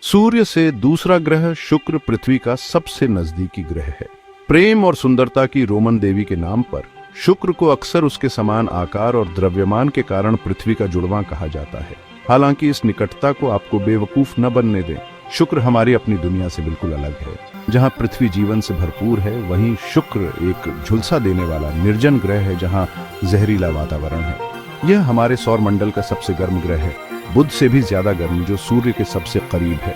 सूर्य से दूसरा ग्रह शुक्र पृथ्वी का सबसे नजदीकी ग्रह है। प्रेम और सुंदरता की रोमन देवी के नाम पर शुक्र को अक्सर उसके समान आकार और द्रव्यमान के कारण पृथ्वी का जुड़वां कहा जाता है। हालांकि इस निकटता को आपको बेवकूफ न बनने दें। शुक्र हमारी अपनी दुनिया से बिल्कुल अलग है। जहां पृथ्वी जीवन से भरपूर है, वहीं शुक्र एक झुलसा देने वाला निर्जन ग्रह है जहां जहरीला वातावरण है। यह हमारे सौर मंडल का सबसे गर्म ग्रह है, बुध से भी ज्यादा गर्म, जो सूर्य के सबसे करीब है।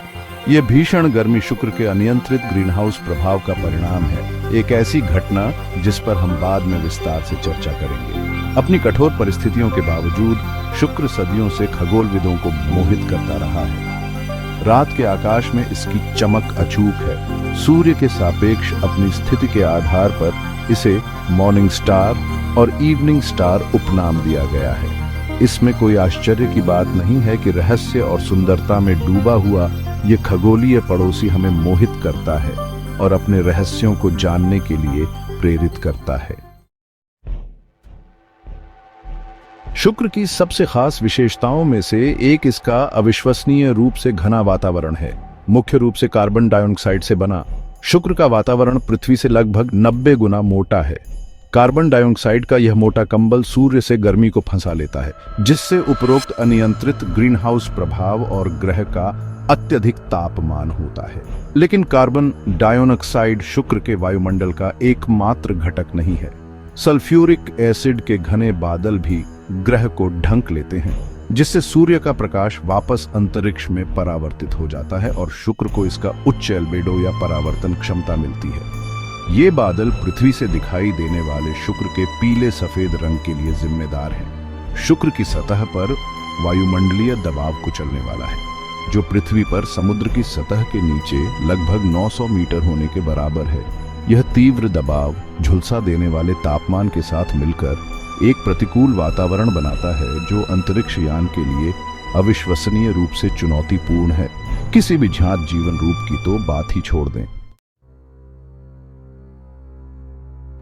यह भीषण गर्मी शुक्र के अनियंत्रित ग्रीनहाउस प्रभाव का परिणाम है, एक ऐसी घटना जिस पर हम बाद में विस्तार से चर्चा करेंगे। अपनी कठोर परिस्थितियों के बावजूद शुक्र सदियों से खगोलविदों को मोहित करता रहा है। रात के आकाश में इसकी चमक अचूक है। सूर्य के सापेक्ष अपनी स्थिति के आधार पर इसे मॉर्निंग स्टार और इवनिंग स्टार उपनाम दिया गया है। इसमें कोई आश्चर्य की बात नहीं है कि रहस्य और सुंदरता में डूबा हुआ ये खगोलीय पड़ोसी हमें मोहित करता है और अपने रहस्यों को जानने के लिए प्रेरित करता है। शुक्र की सबसे खास विशेषताओं में से एक इसका अविश्वसनीय रूप से घना वातावरण है। मुख्य रूप से कार्बन डाइऑक्साइड से बना शुक्र का वातावरण पृथ्वी से लगभग 90 गुना मोटा है। कार्बन डाइऑक्साइड का यह मोटा कंबल सूर्य से गर्मी को फंसा लेता है, जिससे उपरोक्त अनियंत्रित ग्रीनहाउस प्रभाव और ग्रह का अत्यधिक तापमान होता है। लेकिन कार्बन डाइऑक्साइड शुक्र के वायुमंडल का एकमात्र घटक नहीं है। सल्फ्यूरिक एसिड के घने बादल भी ग्रह को ढंक लेते हैं, जिससे सूर्य का प्रकाश वापस अंतरिक्ष में परावर्तित हो जाता है और शुक्र को इसका उच्च एल्बेडो या परावर्तन क्षमता मिलती है। ये बादल पृथ्वी से दिखाई देने वाले शुक्र के पीले सफेद रंग के लिए जिम्मेदार हैं। शुक्र की सतह पर वायुमंडलीय दबाव कुचलने वाला है, जो पृथ्वी पर समुद्र की सतह के नीचे लगभग 900 मीटर होने के बराबर है। यह तीव्र दबाव झुलसा देने वाले तापमान के साथ मिलकर एक प्रतिकूल वातावरण बनाता है, जो अंतरिक्ष यान के लिए अविश्वसनीय रूप से चुनौतीपूर्ण है। किसी भी ज्ञात जीवन रूप की तो बात ही छोड़ दें।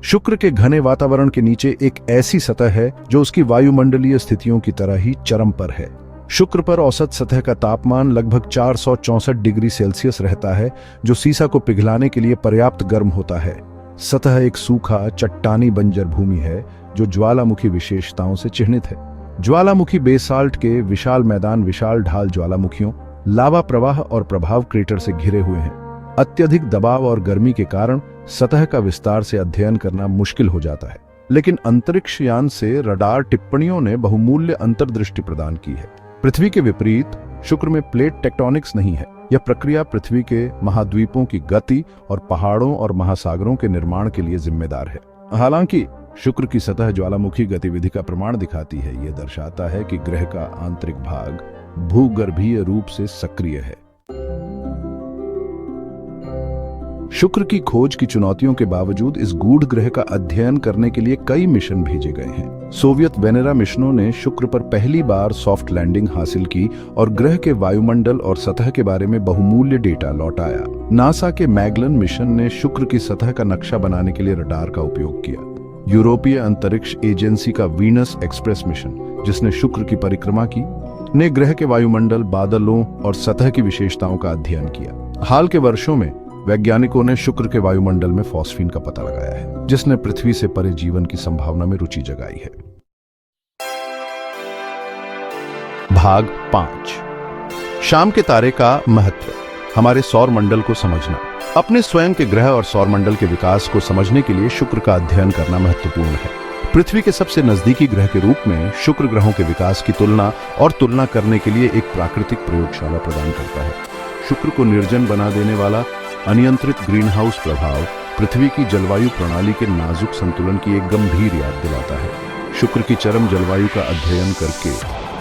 शुक्र के घने वातावरण के नीचे एक ऐसी सतह है जो उसकी वायुमंडलीय स्थितियों की तरह ही चरम पर है। शुक्र पर औसत सतह का तापमान लगभग 464 डिग्री सेल्सियस रहता है, जो सीसा को पिघलाने के लिए पर्याप्त गर्म होता है। सतह एक सूखा चट्टानी बंजर भूमि है जो ज्वालामुखी विशेषताओं से चिह्नित है। ज्वालामुखी बेसाल्ट के विशाल मैदान विशाल ढाल ज्वालामुखियों, लावा प्रवाह और प्रभाव क्रेटर से घिरे हुए हैं। अत्यधिक दबाव और गर्मी के कारण सतह का विस्तार से अध्ययन करना मुश्किल हो जाता है, लेकिन अंतरिक्ष यान से रडार टिप्पणियों ने बहुमूल्य अंतर्दृष्टि प्रदान की है। पृथ्वी के विपरीत शुक्र में प्लेट टेक्टोनिक्स नहीं है। यह प्रक्रिया पृथ्वी के महाद्वीपों की गति और पहाड़ों और महासागरों के निर्माण के लिए जिम्मेदार है। हालांकि शुक्र की सतह ज्वालामुखी गतिविधि का प्रमाण दिखाती है। यह दर्शाता है कि ग्रह का आंतरिक भाग भूगर्भीय रूप से सक्रिय है। शुक्र की खोज की चुनौतियों के बावजूद इस गूढ़ ग्रह का अध्ययन करने के लिए कई मिशन भेजे गए हैं। सोवियत वेनेरा मिशनों ने शुक्र पर पहली बार सॉफ्ट लैंडिंग हासिल की और ग्रह के वायुमंडल और सतह के बारे में बहुमूल्य डेटा लौटाया। नासा के मैगलन मिशन ने शुक्र की सतह का नक्शा बनाने के लिए रडार का उपयोग किया। यूरोपीय अंतरिक्ष एजेंसी का वीनस एक्सप्रेस मिशन, जिसने शुक्र की परिक्रमा की, ने ग्रह के वायुमंडल, बादलों और सतह की विशेषताओं का अध्ययन किया। हाल के वर्षों में वैज्ञानिकों ने शुक्र के वायुमंडल में फॉस्फीन का पता लगाया है, जिसने पृथ्वी से परे जीवन की संभावना में रुचि जगाई है। भाग 5, शाम के तारे का महत्व। हमारे सौर मंडल को समझना। अपने स्वयं के ग्रह और सौर मंडल के विकास को समझने के लिए शुक्र का अध्ययन करना महत्वपूर्ण है। पृथ्वी के सबसे नजदीकी ग्रह के रूप में शुक्र ग्रहों के विकास की तुलना करने के लिए एक प्राकृतिक प्रयोगशाला प्रदान करता है। शुक्र को निर्जन बना देने वाला अनियंत्रित ग्रीनहाउस प्रभाव पृथ्वी की जलवायु प्रणाली के नाजुक संतुलन की एक गंभीर याद दिलाता है। शुक्र की चरम जलवायु का अध्ययन करके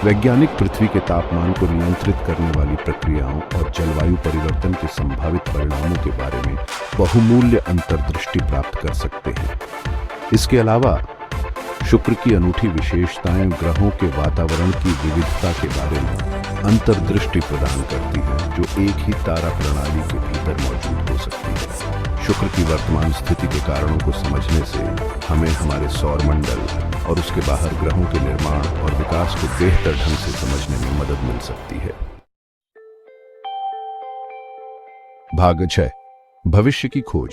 वैज्ञानिक पृथ्वी के तापमान को नियंत्रित करने वाली प्रक्रियाओं और जलवायु परिवर्तन के संभावित परिणामों के बारे में बहुमूल्य अंतर्दृष्टि प्राप्त कर सकते हैं। इसके अलावा शुक्र की अनूठी विशेषताएं ग्रहों के वातावरण की विविधता के बारे में अंतर्दृष्टि प्रदान करती हैं, जो एक ही तारा प्रणाली के भीतर मौजूद हो सकती है। शुक्र की वर्तमान स्थिति के कारणों को समझने से हमें हमारे सौर मंडल और उसके बाहर ग्रहों के निर्माण और विकास को बेहतर ढंग से समझने में मदद मिल सकती है। भाग 6 भविष्य की खोज,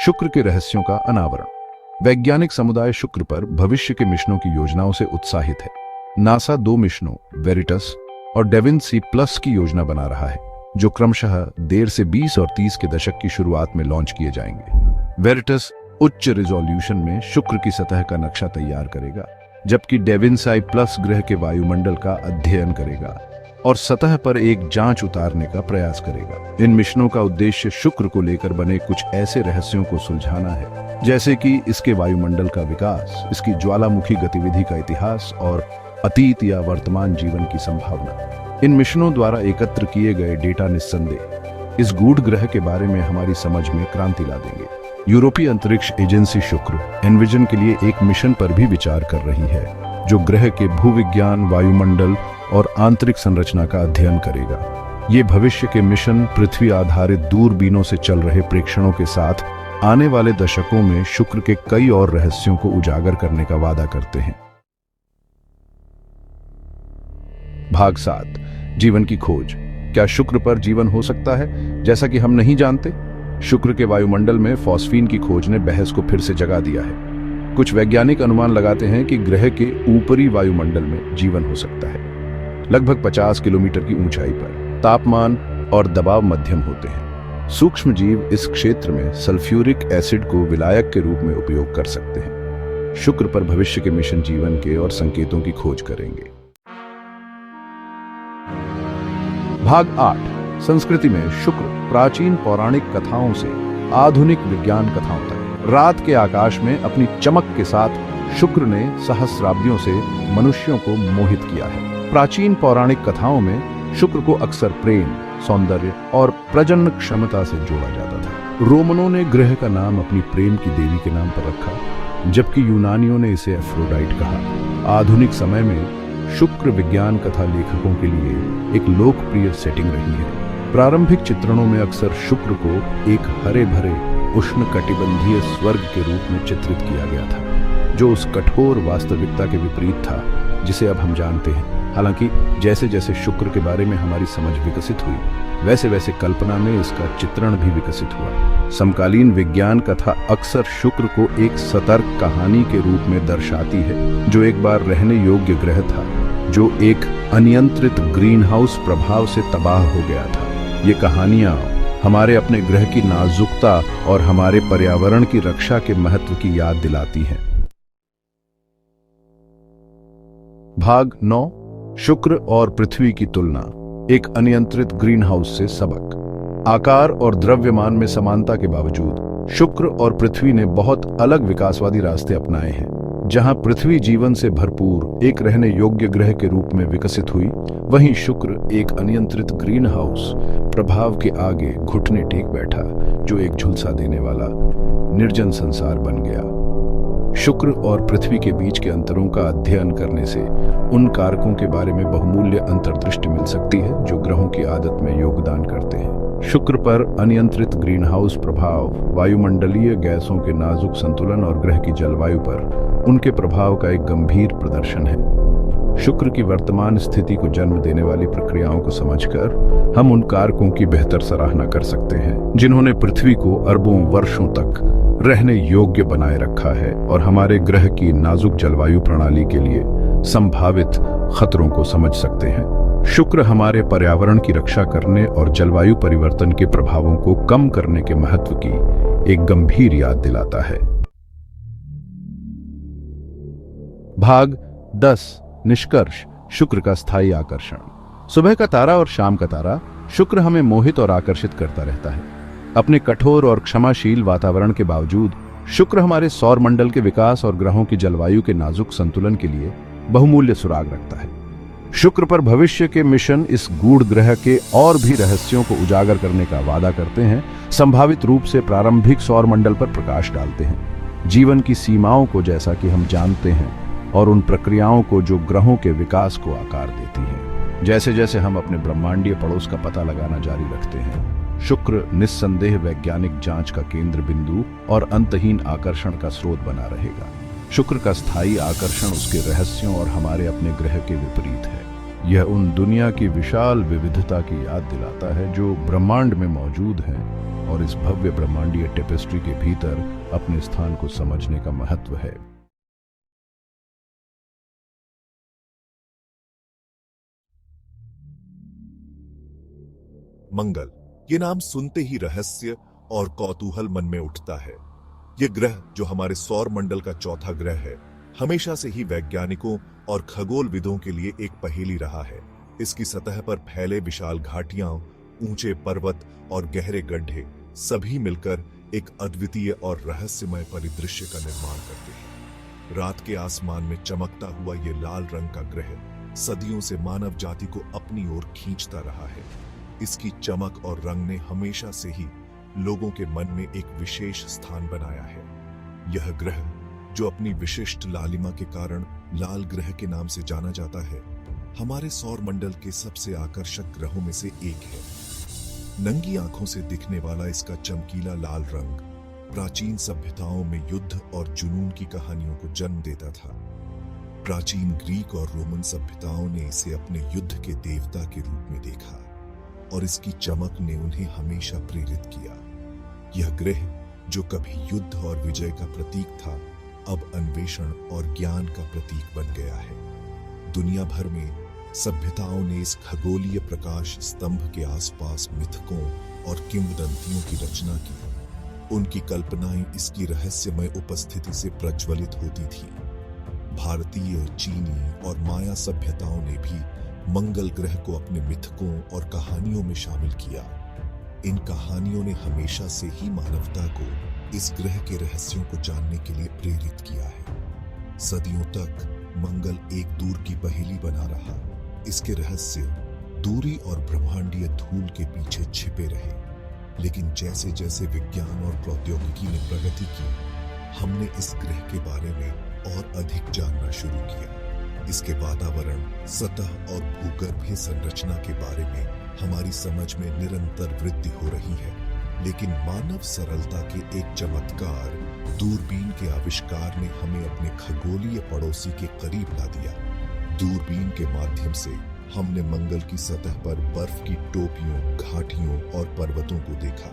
शुक्र के रहस्यों का अनावरण। वैज्ञानिक समुदाय शुक्र पर भविष्य के मिशनों की योजनाओं से उत्साहित है। नासा 2 मिशनों वेरिटस और डेविन सी प्लस की योजना बना रहा है, जो क्रमशः देर से 20 और 30 के दशक की शुरुआत में लॉन्च किए जाएंगे। वेरिटस उच्च रिजोल्यूशन में शुक्र की सतह का नक्शा तैयार करेगा, जबकि डेविन सी प्लस ग्रह के वायुमंडल का अध्ययन करेगा और सतह पर एक जांच उतारने का प्रयास करेगा। इन मिशनों का उद्देश्य शुक्र को लेकर बने कुछ ऐसे रहस्यों को सुलझाना है, जैसे कि इसके वायुमंडल का विकास, इसकी ज्वालामुखी गतिविधि का इतिहास और अतीत या वर्तमान जीवन की संभावना। इन मिशनों द्वारा एकत्र किए गए डेटा निस्संदेह इस गूढ़ ग्रह के बारे में हमारी समझ में क्रांति ला देंगे। यूरोपीय अंतरिक्ष एजेंसी शुक्र एनविजन के लिए एक मिशन पर भी विचार कर रही है, जो ग्रह के भूविज्ञान, वायुमंडल और आंतरिक संरचना का अध्ययन करेगा। ये भविष्य के मिशन पृथ्वी आधारित दूरबीनों से चल रहे प्रेक्षणों के साथ आने वाले दशकों में शुक्र के कई और रहस्यों को उजागर करने का वादा करते हैं। भाग 7 जीवन की खोज, क्या शुक्र पर जीवन हो सकता है जैसा कि हम नहीं जानते? शुक्र के वायुमंडल में फॉस्फीन की खोज ने बहस को फिर से जगा दिया है। कुछ वैज्ञानिक अनुमान लगाते हैं कि ग्रह के ऊपरी वायुमंडल में जीवन हो सकता है। लगभग 50 किलोमीटर की ऊंचाई पर तापमान और दबाव मध्यम होते हैं। सूक्ष्म जीव इस क्षेत्र में सल्फ्यूरिक एसिड को विलायक के रूप में उपयोग कर सकते हैं। शुक्र पर भविष्य के मिशन जीवन के और संकेतों की खोज करेंगे। भाग 8 संस्कृति में शुक्र, प्राचीन पौराणिक कथाओं से आधुनिक विज्ञान कथाओं तक। रात के आकाश में अपनी चमक के साथ शुक्र ने सहस्राब्दियों से मनुष्यों को मोहित किया है। प्राचीन पौराणिक कथाओं में शुक्र को अक्सर प्रेम, सौंदर्य और प्रजनन क्षमता से जोड़ा जाता था। रोमनों ने ग्रह का नाम अपनी प्रेम की देवी के नाम पर रखा, जबकि यूनानियों ने इसे एफ्रोडाइट कहा। आधुनिक समय में शुक्र विज्ञान कथा लेखकों के लिए एक लोकप्रिय सेटिंग रही है। प्रारंभिक चित्रणों में अक्सर शुक्र को एक हरे भरे उष्णकटिबंधीय स्वर्ग के रूप में चित्रित किया गया था, जो उस कठोर वास्तविकता के विपरीत था जिसे अब हम जानते हैं। हालांकि जैसे जैसे शुक्र के बारे में हमारी समझ विकसित हुई, वैसे वैसे कल्पना में इसका चित्रण भी विकसित हुआ। समकालीन विज्ञान कथा अक्सर शुक्र को एक सतर्क कहानी के रूप में दर्शाती है, जो एक बार रहने योग्य ग्रह था, जो एक अनियंत्रित ग्रीनहाउस प्रभाव से तबाह हो गया था। ये कहानियां हमारे अपने ग्रह की नाजुकता और हमारे पर्यावरण की रक्षा के महत्व की याद दिलाती हैं। भाग 9 शुक्र और पृथ्वी की तुलना, एक अनियंत्रित ग्रीनहाउस से सबक। आकार और द्रव्यमान में समानता के बावजूद शुक्र और पृथ्वी ने बहुत अलग विकासवादी रास्ते अपनाए हैं। जहां पृथ्वी जीवन से भरपूर एक रहने योग्य ग्रह के रूप में विकसित हुई, वहीं शुक्र एक अनियंत्रित ग्रीन हाउस प्रभाव के आगे घुटने टेक बैठा, जो एक झुलसा देने वाला निर्जन संसार बन गया। शुक्र और पृथ्वी के बीच के अंतरों का अध्ययन करने से उन कारकों के बारे में बहुमूल्य अंतर्दृष्टि मिल सकती है जो ग्रहों की आदत में योगदान करते हैं। शुक्र पर अनियंत्रित ग्रीनहाउस प्रभाव वायुमंडलीय गैसों के नाजुक संतुलन और ग्रह की जलवायु पर उनके प्रभाव का एक गंभीर प्रदर्शन है। शुक्र की वर्तमान स्थिति को जन्म देने वाली प्रक्रियाओं को समझकर हम उन कारकों की बेहतर सराहना कर सकते हैं, जिन्होंने पृथ्वी को अरबों वर्षों तक रहने योग्य बनाए रखा है और हमारे ग्रह की नाजुक जलवायु प्रणाली के लिए संभावित खतरों को समझ सकते हैं। शुक्र हमारे पर्यावरण की रक्षा करने और जलवायु परिवर्तन के प्रभावों को कम करने के महत्व की एक गंभीर याद दिलाता है। भाग 10 निष्कर्ष, शुक्र का स्थायी आकर्षण। सुबह का तारा और शाम का तारा शुक्र हमें मोहित और आकर्षित करता रहता है। अपने कठोर और क्षमाशील वातावरण के बावजूद शुक्र हमारे सौर मंडल के विकास और ग्रहों की जलवायु के नाजुक संतुलन के लिए बहुमूल्य सुराग रखता है। शुक्र पर भविष्य के मिशन इस गूढ़ ग्रह के और भी रहस्यों को उजागर करने का वादा करते हैं, संभावित रूप से प्रारंभिक सौर मंडल पर प्रकाश डालते हैं, जीवन की सीमाओं को जैसा कि हम जानते हैं और उन प्रक्रियाओं को जो ग्रहों के विकास को आकार देती हैं। जैसे जैसे हम अपने ब्रह्मांडीय पड़ोस का पता लगाना जारी रखते हैं, शुक्र निस्संदेह वैज्ञानिक जांच का केंद्र बिंदु और अंतहीन आकर्षण का स्रोत बना रहेगा। शुक्र का स्थायी आकर्षण उसके रहस्यों और हमारे अपने ग्रह के विपरीत है। यह उन दुनिया की विशाल विविधता की याद दिलाता है जो ब्रह्मांड में मौजूद है और इस भव्य ब्रह्मांडीय टेपेस्ट्री के भीतर अपने स्थान को समझने का महत्व है। मंगल, ये नाम सुनते ही रहस्य और कौतूहल मन में उठता है। यह ग्रह जो हमारे सौर मंडल का चौथा ग्रह है, हमेशा से ही वैज्ञानिकों और खगोलविदों के लिए एक पहेली रहा है। इसकी सतह पर फैले विशाल घाटियां, ऊंचे पर्वत और गहरे गड्ढे सभी मिलकर एक अद्वितीय और रहस्यमय परिदृश्य का निर्माण करते हैं। रात के आसमान में चमकता हुआ ये लाल रंग का ग्रह सदियों से मानव जाति को अपनी ओर खींचता रहा है। इसकी चमक और रंग ने हमेशा से ही लोगों के मन में एक विशेष स्थान बनाया है। यह ग्रह जो अपनी विशिष्ट लालिमा के कारण लाल ग्रह के नाम से जाना जाता है, हमारे सौर मंडल के सबसे आकर्षक ग्रहों में से एक है। नंगी आंखों से दिखने वाला इसका चमकीला लाल रंग प्राचीन सभ्यताओं में युद्ध और जुनून की कहानियों को जन्म देता था। प्राचीन ग्रीक और रोमन सभ्यताओं ने इसे अपने युद्ध के देवता के रूप में देखा और इसकी चमक ने उन्हें हमेशा प्रेरित किया। यह ग्रह जो कभी युद्ध और विजय का प्रतीक था, अब अन्वेषण और ज्ञान का प्रतीक बन गया है। दुनिया भर में सभ्यताओं ने इस खगोलीय प्रकाश स्तंभ के आसपास मिथकों और किंवदंतियों की रचना की। उनकी कल्पनाएं इसकी रहस्यमय उपस्थिति से प्रज्वलित होती थी। भारतीय, चीनी और माया सभ्यताओं ने भी मंगल ग्रह को अपने मिथकों और कहानियों में शामिल किया। इन कहानियों ने हमेशा से ही मानवता को इस ग्रह के रहस्यों को जानने के लिए प्रेरित किया है। सदियों तक मंगल एक दूर की पहेली बना रहा। इसके रहस्य दूरी और ब्रह्मांडीय धूल के पीछे छिपे रहे। लेकिन जैसे जैसे विज्ञान और प्रौद्योगिकी ने प्रगति की, हमने इस ग्रह के बारे में और अधिक जानना शुरू किया। इसके वातावरण, सतह और भूगर्भीय संरचना के बारे में हमारी समझ में निरंतर वृद्धि हो रही है। लेकिन मानव सरलता के एक चमत्कार, दूरबीन के आविष्कार ने हमें अपने खगोलीय पड़ोसी के करीब ला दिया। दूरबीन के माध्यम से हमने मंगल की सतह पर बर्फ की टोपियों, घाटियों और पर्वतों को देखा।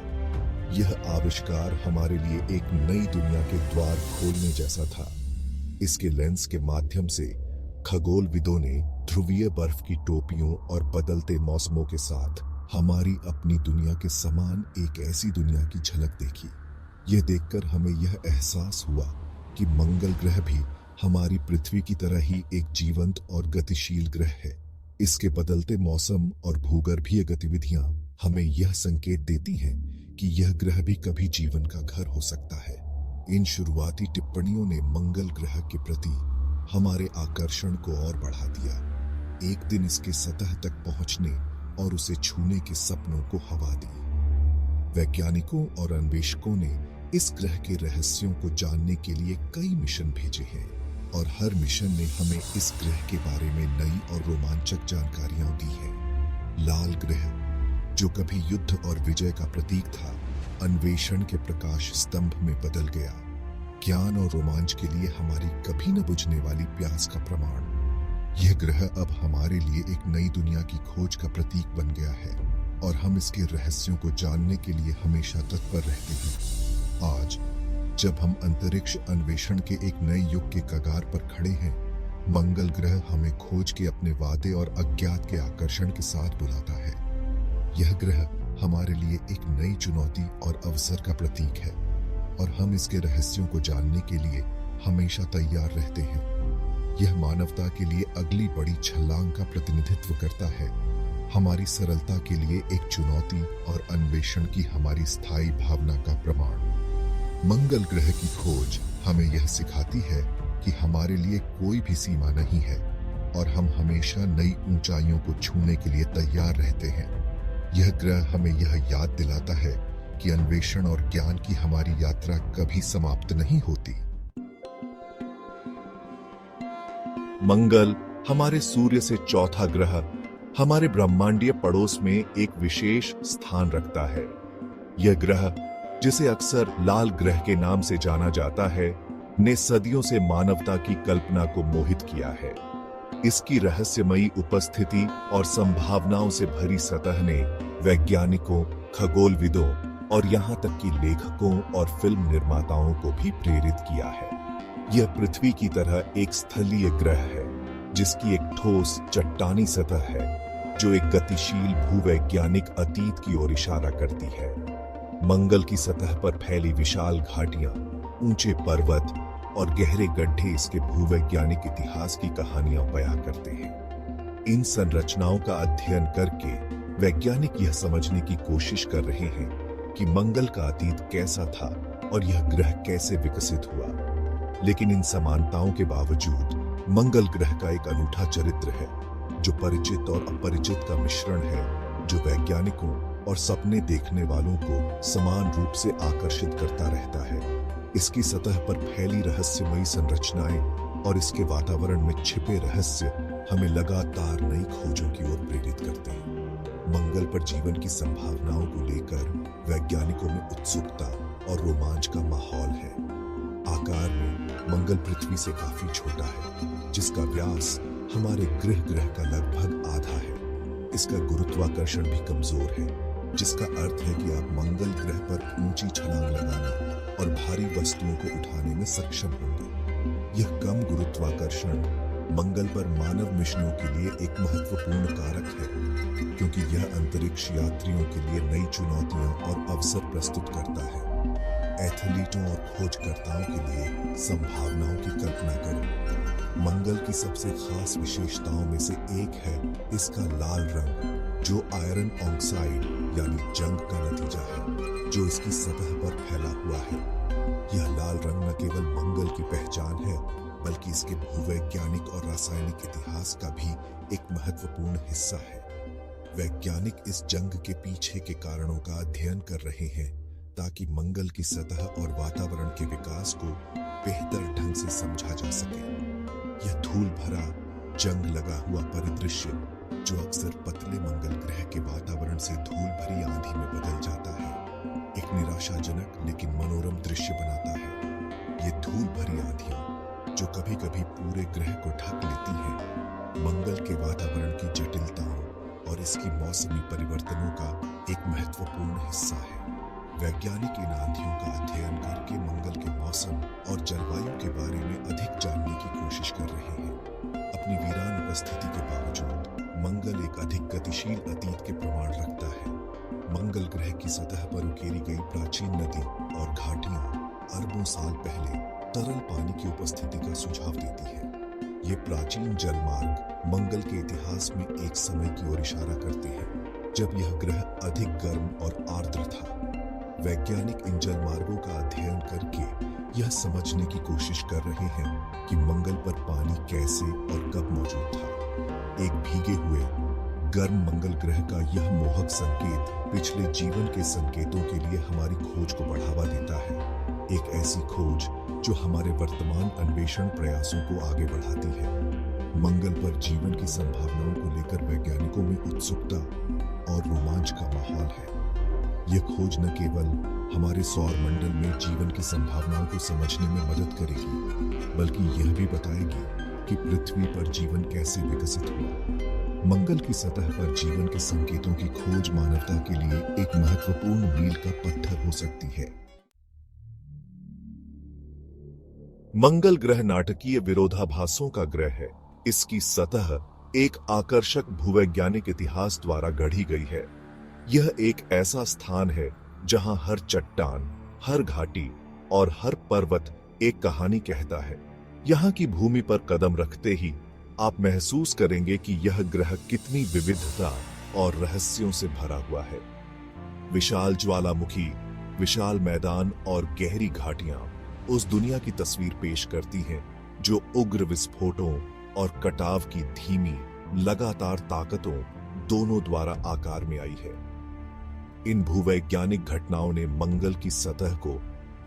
यह आविष्कार हमारे लिए एक नई दुनिया के द्वार खोलने जैसा था। इसके लेंस के माध्यम से खगोलविदों ने ध्रुवीय बर्फ की टोपियों और बदलते मौसमों के साथ हमारी अपनी दुनिया के समान एक ऐसी दुनिया की झलक देखी। यह देखकर हमें यह एहसास हुआ कि मंगल ग्रह भी हमारी पृथ्वी की तरह ही एक जीवंत और गतिशील ग्रह है। इसके बदलते मौसम और भूगर्भीय गतिविधियां हमें यह संकेत देती हैं कि यह ग्रह भी कभी जीवन का घर हो सकता है। इन शुरुआती टिप्पणियों ने मंगल ग्रह के प्रति हमारे आकर्षण को और बढ़ा दिया। एक दिन इसके सतह तक पहुंचने और उसे छूने के सपनों को हवा दी। वैज्ञानिकों और अन्वेषकों ने इस ग्रह के रहस्यों को जानने के लिए कई मिशन भेजे हैं और हर मिशन ने हमें इस ग्रह के बारे में नई और रोमांचक जानकारियां दी हैं। लाल ग्रह जो कभी युद्ध और विजय का प्रतीक था, अन्वेषण के प्रकाश स्तंभ में बदल गया। ज्ञान और रोमांच के लिए हमारी कभी न बुझने वाली प्यास का प्रमाण। यह ग्रह अब हमारे लिए एक नई दुनिया की खोज का प्रतीक बन गया है और हम इसके रहस्यों को जानने के लिए हमेशा तत्पर रहते हैं। आज जब हम अंतरिक्ष अन्वेषण के एक नए युग के कगार पर खड़े हैं, मंगल ग्रह हमें खोज के अपने वादे और अज्ञात के आकर्षण के साथ बुलाता है। यह ग्रह हमारे लिए एक नई चुनौती और अवसर का प्रतीक है और हम इसके रहस्यों को जानने के लिए हमेशा तैयार रहते हैं। यह मानवता के लिए अगली बड़ी छलांग का प्रतिनिधित्व करता है, हमारी सरलता के लिए एक चुनौती और अन्वेषण की हमारी स्थायी भावना का प्रमाण। मंगल ग्रह की खोज हमें यह सिखाती है कि हमारे लिए कोई भी सीमा नहीं है और हम हमेशा नई ऊंचाइयों को छूने के लिए तैयार रहते हैं। यह ग्रह हमें यह याद दिलाता है कि अन्वेषण और ज्ञान की हमारी यात्रा कभी समाप्त नहीं होती। मंगल हमारे सूर्य से चौथा ग्रह हमारे ब्रह्मांडीय पड़ोस में एक विशेष स्थान रखता है। यह ग्रह, जिसे अक्सर लाल ग्रह के नाम से जाना जाता है, ने सदियों से मानवता की कल्पना को मोहित किया है। इसकी रहस्यमयी उपस्थिति और संभावनाओं से भरी सतह ने वैज्ञानिकों, खगोलविदों और यहाँ तक कि लेखकों और फिल्म निर्माताओं को भी प्रेरित किया है। यह पृथ्वी की तरह एक स्थलीय ग्रह है, जिसकी एक ठोस चट्टानी सतह है जो एक गतिशील भूवैज्ञानिक अतीत की ओर इशारा करती है। मंगल की सतह पर फैली विशाल घाटियां, ऊंचे पर्वत और गहरे गड्ढे इसके भूवैज्ञानिक इतिहास की कहानियां बयां करते हैं। इन संरचनाओं का अध्ययन करके वैज्ञानिक यह समझने की कोशिश कर रहे हैं कि मंगल का अतीत कैसा था और यह ग्रह कैसे विकसित हुआ। लेकिन इन समानताओं के बावजूद मंगल ग्रह का एक अनूठा चरित्र है, जो परिचित और अपरिचित का मिश्रण है, जो वैज्ञानिकों और सपने देखने वालों को समान रूप से आकर्षित करता रहता है। इसकी सतह पर फैली रहस्यमयी संरचनाएं और इसके वातावरण में छिपे रहस्य हमें लगातार नई खोजों की ओर प्रेरित करते हैं। मंगल पर जीवन की संभावनाओं को लेकर वैज्ञानिकों में उत्सुकता और रोमांच का माहौल है। आकार में मंगल पृथ्वी से काफी छोटा है, जिसका व्यास हमारे ग्रह का लगभग आधा है। इसका गुरुत्वाकर्षण भी कमजोर है, जिसका अर्थ है कि आप मंगल ग्रह पर ऊंची छलांग लगाने और भारी वस्तुओं को उठाने में सक्षम होंगे। यह कम गुरुत्वाकर्षण मंगल पर मानव मिशनों के लिए एक महत्वपूर्ण कारक है, क्योंकि यह अंतरिक्ष यात्रियों के लिए नई चुनौतियां और अवसर प्रस्तुत करता है। एथलीटों और खोजकर्ताओं के लिए संभावनाओं की कल्पना करें। मंगल की सबसे खास विशेषताओं में से एक है इसका लाल रंग, जो आयरन ऑक्साइड यानी जंग का नतीजा है, जो इसकी सतह पर फैला हुआ है। यह लाल रंग न केवल मंगल की पहचान है, बल्कि इसके भूवैज्ञानिक और रासायनिक इतिहास का भी एक महत्वपूर्ण हिस्सा है। वैज्ञानिक इस जंग के पीछे के कारणों का अध्ययन कर रहे हैं, ताकि मंगल की सतह और वातावरण के विकास को बेहतर ढंग से समझा जा सके। यह धूल भरा, जंग लगा हुआ परिदृश्य, जो अक्सर पतले मंगल ग्रह के वातावरण से धूल भरी आंधी में बदल जाता है, एक निराशाजनक लेकिन मनोरम दृश्य बनाता है। ये धूल भरी आंधियां, जो कभी कभी पूरे ग्रह को ढक लेती हैं, मंगल के वातावरण की जटिलताओं और इसकी मौसमी परिवर्तनों का एक महत्वपूर्ण हिस्सा है। वैज्ञानिक इन आंधियों का अध्ययन करके मंगल के मौसम और जलवायु के बारे में अधिक जानने की कोशिश कर रहे हैं। अपनी वीरान उपस्थिति के बावजूद मंगल एक अधिक गतिशील अतीत के प्रमाण रखता है। मंगल ग्रह की सतह पर उकेरी गई प्राचीन नदी और घाटियां अरबों साल पहले तरल पानी की उपस्थिति का सुझाव देती है। ये प्राचीन जलमार्ग मंगल के इतिहास में एक समय की ओर इशारा करते हैं, जब यह ग्रह अधिक गर्म और आर्द्र था। वैज्ञानिक इन जलमार्गों का अध्ययन करके यह समझने की कोशिश कर रहे हैं कि मंगल पर पानी कैसे और कब मौजूद था। एक भीगे हुए गर्म मंगल ग्रह का यह मोहक संकेत पिछले जीवन के संकेतों के लिए हमारी खोज को बढ़ावा देता है। एक ऐसी खोज जो हमारे वर्तमान अन्वेषण प्रयासों को आगे बढ़ाती है। मंगल पर जीवन की संभावनाओं को लेकर वैज्ञानिकों में उत्सुकता और रोमांच का माहौल है। यह खोज न केवल हमारे सौर मंडल में जीवन की संभावनाओं को समझने में मदद करेगी, बल्कि यह भी बताएगी कि पृथ्वी पर जीवन कैसे विकसित हुआ। मंगल की सतह पर जीवन के संकेतों की खोज मानवता के लिए एक महत्वपूर्ण मील का पत्थर हो सकती है। मंगल ग्रह नाटकीय विरोधाभासों का ग्रह है। इसकी सतह एक आकर्षक भूवैज्ञानिक इतिहास द्वारा गढ़ी गई है। यह एक ऐसा स्थान है जहां हर चट्टान, हर घाटी और हर पर्वत एक कहानी कहता है। यहाँ की भूमि पर कदम रखते ही आप महसूस करेंगे कि यह ग्रह कितनी विविधता और रहस्यों से भरा हुआ है। विशाल ज्वालामुखी, विशाल मैदान और गहरी घाटियां उस दुनिया की तस्वीर पेश करती हैं जो उग्र विस्फोटों और कटाव की धीमी, लगातार ताकतों दोनों द्वारा आकार में आई है। इन भूवैज्ञानिक घटनाओं ने मंगल की सतह को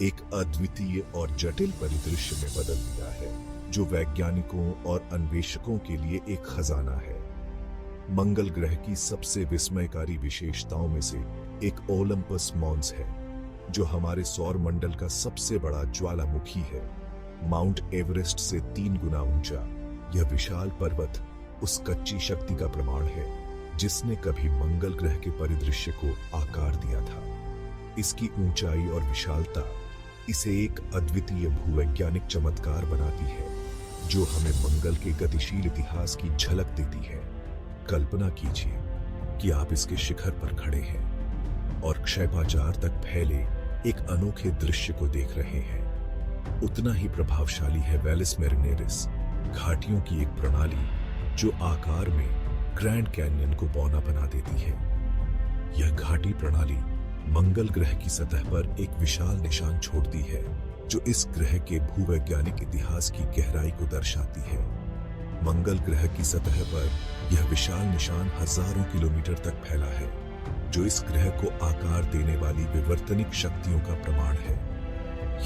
एक अद्वितीय और जटिल परिदृश्य में बदल दिया है, जो वैज्ञानिकों और अन्वेषकों के लिए एक खजाना है। मंगल ग्रह की सबसे विस्मयकारी विशेषताओं में से एक ओलंपस मॉन्स है, जो हमारे सौर मंडल का सबसे बड़ा ज्वालामुखी है। माउंट एवरेस्ट से 3 गुना ऊंचा यह विशाल पर्वत उस कच्ची शक्ति का प्रमाण है जिसने कभी मंगल ग्रह के परिदृश्य को आकार दिया था। इसकी ऊंचाई और विशालता इसे एक अद्वितीय भूवैज्ञानिक चमत्कार बनाती है जो हमें मंगल के गतिशील इतिहास की झलक देती है। कल्पना कीजिए कि आप इसके शिखर पर खड़े हैं और क्षयपाचार तक फैले एक अनोखे दृश्य को देख रहे हैं। उतना ही प्रभावशाली है वेलिस मेरिनेरिस, घाटियों की एक प्रणाली जो आकार में ग्रैंड कैन्यन को बौना बना देती है। यह घाटी प्रणाली मंगल ग्रह की सतह पर एक विशाल निशान छोड़ती है जो इस ग्रह के भूवैज्ञानिक इतिहास की गहराई को दर्शाती है। मंगल ग्रह की सतह पर यह विशाल निशान हजारों किलोमीटर तक फैला है जो इस ग्रह को आकार देने वाली विवर्तनिक शक्तियों का प्रमाण है।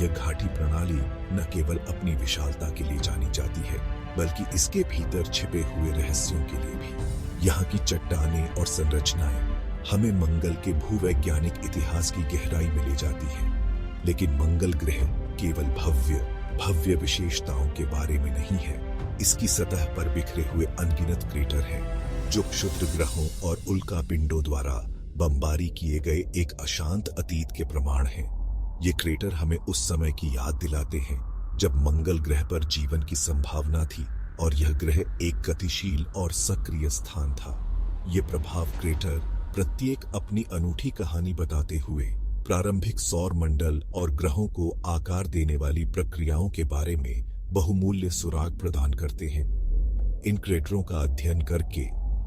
यह घाटी प्रणाली न केवल अपनी विशालता के लिए जानी जाती है बल्कि इसके भीतर छिपे हुए रहस्यों के लिए भी। यहाँ की चट्टानें और संरचनाएं हमें मंगल के भूवैज्ञानिक इतिहास की गहराई में ले जाती है। लेकिन मंगल ग्रह केवल भव्य विशेषताओं के बारे में नहीं है। इसकी सतह पर बिखरे हुए अनगिनत क्रेटर हैं जो क्षुद्र ग्रहों और उल्का पिंडों द्वारा बमबारी किए गए एक अशांत अतीत के प्रमाण हैं। ये क्रेटर हमें उस समय की याद दिलाते हैं जब मंगल ग्रह पर जीवन की संभावना थी और यह ग्रह एक गतिशील और सक्रिय स्थान था। ये प्रभाव क्रेटर प्रत्येक अपनी अनूठी कहानी बताते हुए प्रारंभिक सौर मंडल और ग्रहों को आकार देने वाली प्रक्रियाओं के बारे में बहुमूल्य सुराग प्रदान करते हैं। इन क्रेटरों का अध्ययन करके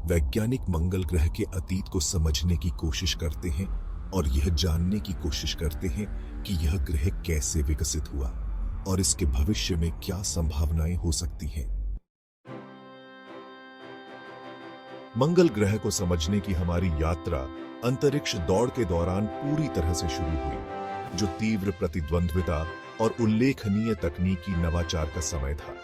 वैज्ञानिक मंगल ग्रह के अतीत को समझने की कोशिश करते हैं और यह जानने की कोशिश करते हैं कि यह ग्रह कैसे विकसित हुआ और इसके भविष्य में क्या संभावनाएं हो सकती हैं। मंगल ग्रह को समझने की हमारी यात्रा अंतरिक्ष दौड़ के दौरान पूरी तरह से शुरू हुई, जो तीव्र प्रतिद्वंद्विता और उल्लेखनीय तकनीकी नवाचार का समय था।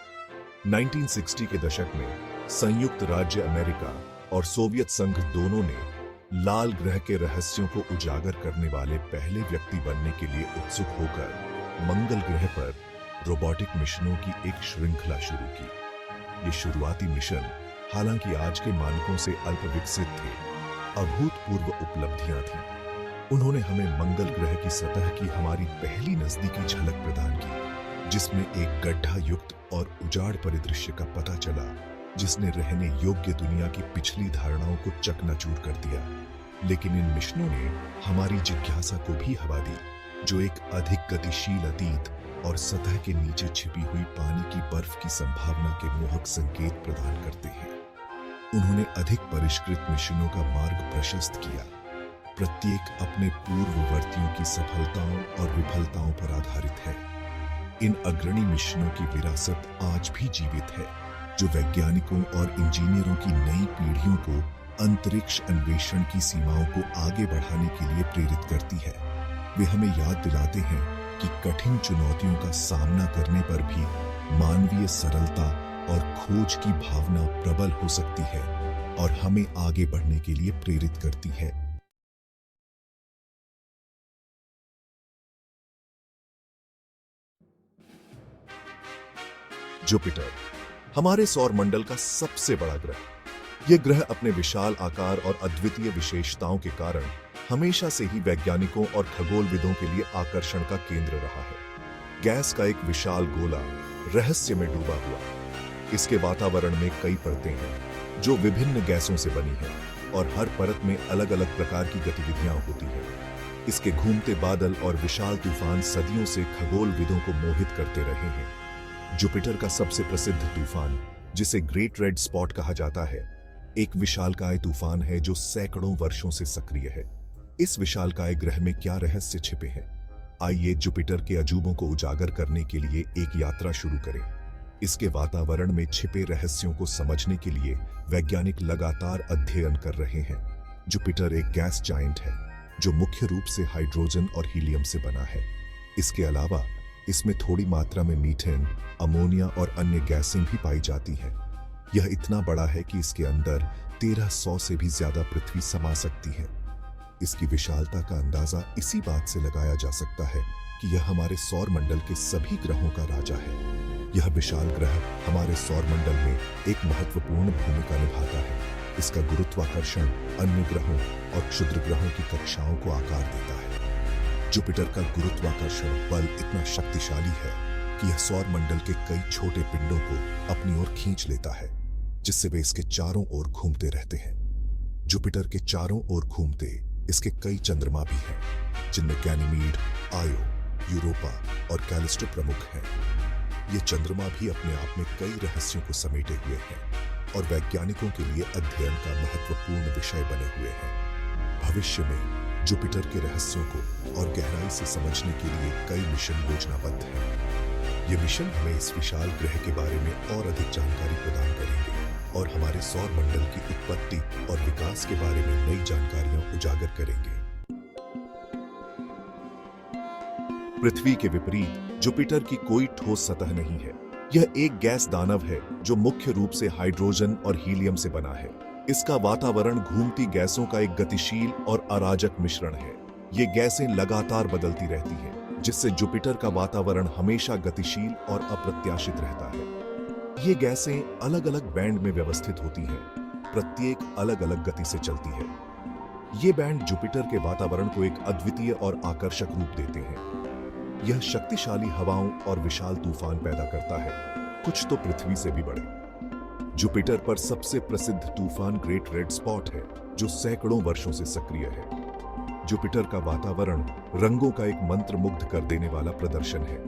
1960 के दशक में संयुक्त राज्य अमेरिका और सोवियत संघ दोनों ने लाल ग्रह के रहस्यों को उजागर करने वाले पहले व्यक्ति बनने के लिए उत्सुक होकर मंगल ग्रह पर रोबोटिक मिशनों की एक श्रृंखला शुरू की। ये शुरुआती मिशन हालांकि आज के मानकों से अल्प विकसित थे, अभूतपूर्व उपलब्धियां थीं। उन्होंने हमें मंगल ग्रह की सतह की हमारी पहली नजदीकी झलक प्रदान की, जिसमें एक गड्ढा युक्त और उजाड़ परिदृश्य का पता चला, जिसने रहने योग्य दुनिया की पिछली धारणाओं को चकनाचूर कर दिया। लेकिन इन मिशनों ने हमारी जिज्ञासा को भी हवा दी, जो एक अधिक गतिशील अतीत और सतह के नीचे छिपी हुई पानी की बर्फ की संभावना के मोहक संकेत प्रदान करते हैं। उन्होंने अधिक परिष्कृत मिशनों का मार्ग प्रशस्त किया, प्रत्येक अपने पूर्ववर्तियों की सफलताओं और विफलताओं पर आधारित है। इन अग्रणी मिशनों की विरासत आज भी जीवित है, जो वैज्ञानिकों और इंजीनियरों की नई पीढ़ियों को अंतरिक्ष अन्वेषण की सीमाओं को आगे बढ़ाने के लिए प्रेरित करती है। वे हमें याद दिलाते हैं कि कठिन चुनौतियों का सामना करने पर भी मानवीय सरलता और खोज की भावना प्रबल हो सकती है और हमें आगे बढ़ने के लिए प्रेरित करती है। जुपिटर हमारे सौर मंडल का सबसे बड़ा ग्रह। यह ग्रह अपने विशाल आकार और अद्वितीय विशेषताओं के कारण हमेशा से ही वैज्ञानिकों और खगोलविदों के लिए आकर्षण का केंद्र रहा है। गैस का एक विशाल गोला रहस्य में डूबा हुआ। इसके वातावरण में कई परतें हैं जो विभिन्न गैसों से बनी हैं और हर परत में अलग अलग प्रकार की गतिविधियां होती हैं। इसके घूमते बादल और विशाल तूफान सदियों से खगोलविदों को मोहित करते रहे हैं। जुपिटर का सबसे प्रसिद्ध तूफान, जिसे ग्रेट रेड स्पॉट कहा जाता है, एक विशालकाय तूफान है जो सैकड़ों वर्षों से सक्रिय है। इस विशालकाय ग्रह में क्या रहस्य छिपे हैं? आइए जुपिटर के अजूबों को उजागर करने के लिए एक यात्रा शुरू करें। इसके वातावरण में छिपे रहस्यों को समझने के लिए वैज्ञानिक लगातार अध्ययन कर रहे हैं। जुपिटर एक गैस जायंट है जो मुख्य रूप से हाइड्रोजन और हीलियम से बना है। इसके अलावा इसमें थोड़ी मात्रा में मीथेन, अमोनिया और अन्य गैसें भी पाई जाती हैं। यह इतना बड़ा है कि इसके अंदर 1300 से भी ज्यादा पृथ्वी समा सकती है। इसकी विशालता का अंदाजा इसी बात से लगाया जा सकता है कि यह हमारे सौर मंडल के सभी ग्रहों का राजा है। यह विशाल ग्रह हमारे सौर मंडल में एक महत्वपूर्ण भूमिका निभाता है। इसका गुरुत्वाकर्षण अन्य ग्रहों और क्षुद्र ग्रहों की कक्षाओं को आकार देता है। जुपिटर का गुरुत्वाकर्षण बल इतना शक्तिशाली है कि यह सौर मंडल के कई छोटे पिंडों को अपनी ओर खींच लेता है, जिससे वे इसके चारों ओर घूमते रहते हैं। जुपिटर के चारों ओर घूमते इसके कई चंद्रमा भी हैं, जिनमें गैनीमीड, आयो, यूरोपा और कैलिस्टो प्रमुख हैं। ये चंद्रमा भी अपने आप में कई रहस्यों को समेटे हुए हैं और वैज्ञानिकों के लिए अध्ययन का महत्वपूर्ण विषय बने हुए हैं। भविष्य में जुपिटर के रहस्यों को और गहराई से समझने के लिए कई मिशन योजनाबद्ध हैं। ये मिशन हमें इस विशाल ग्रह के बारे में और अधिक जानकारी प्रदान करेंगे और हमारे सौर मंडल की उत्पत्ति और विकास के बारे में नई जानकारियां उजागर करेंगे। पृथ्वी के विपरीत जुपिटर की कोई ठोस सतह नहीं है। यह एक गैस दानव है जो मुख्य रूप से हाइड्रोजन और हीलियम से बना है। इसका वातावरण घूमती गैसों का एक गतिशील और अराजक मिश्रण है। ये गैसें लगातार बदलती रहती हैं, जिससे जुपिटर का वातावरण हमेशा गतिशील और अप्रत्याशित रहता है। ये गैसें अलग अलग बैंड में व्यवस्थित होती हैं, प्रत्येक अलग अलग गति से चलती है। ये बैंड जुपिटर के वातावरण को एक अद्वितीय और आकर्षक रूप देते हैं। यह शक्तिशाली हवाओं और विशाल तूफान पैदा करता है, कुछ तो पृथ्वी से भी बड़े। जुपिटर पर सबसे प्रसिद्ध तूफान ग्रेट रेड स्पॉट है, जो सैकड़ों वर्षों से सक्रिय है। जुपिटर का वातावरण रंगों का एक मंत्रमुग्ध कर देने वाला प्रदर्शन है।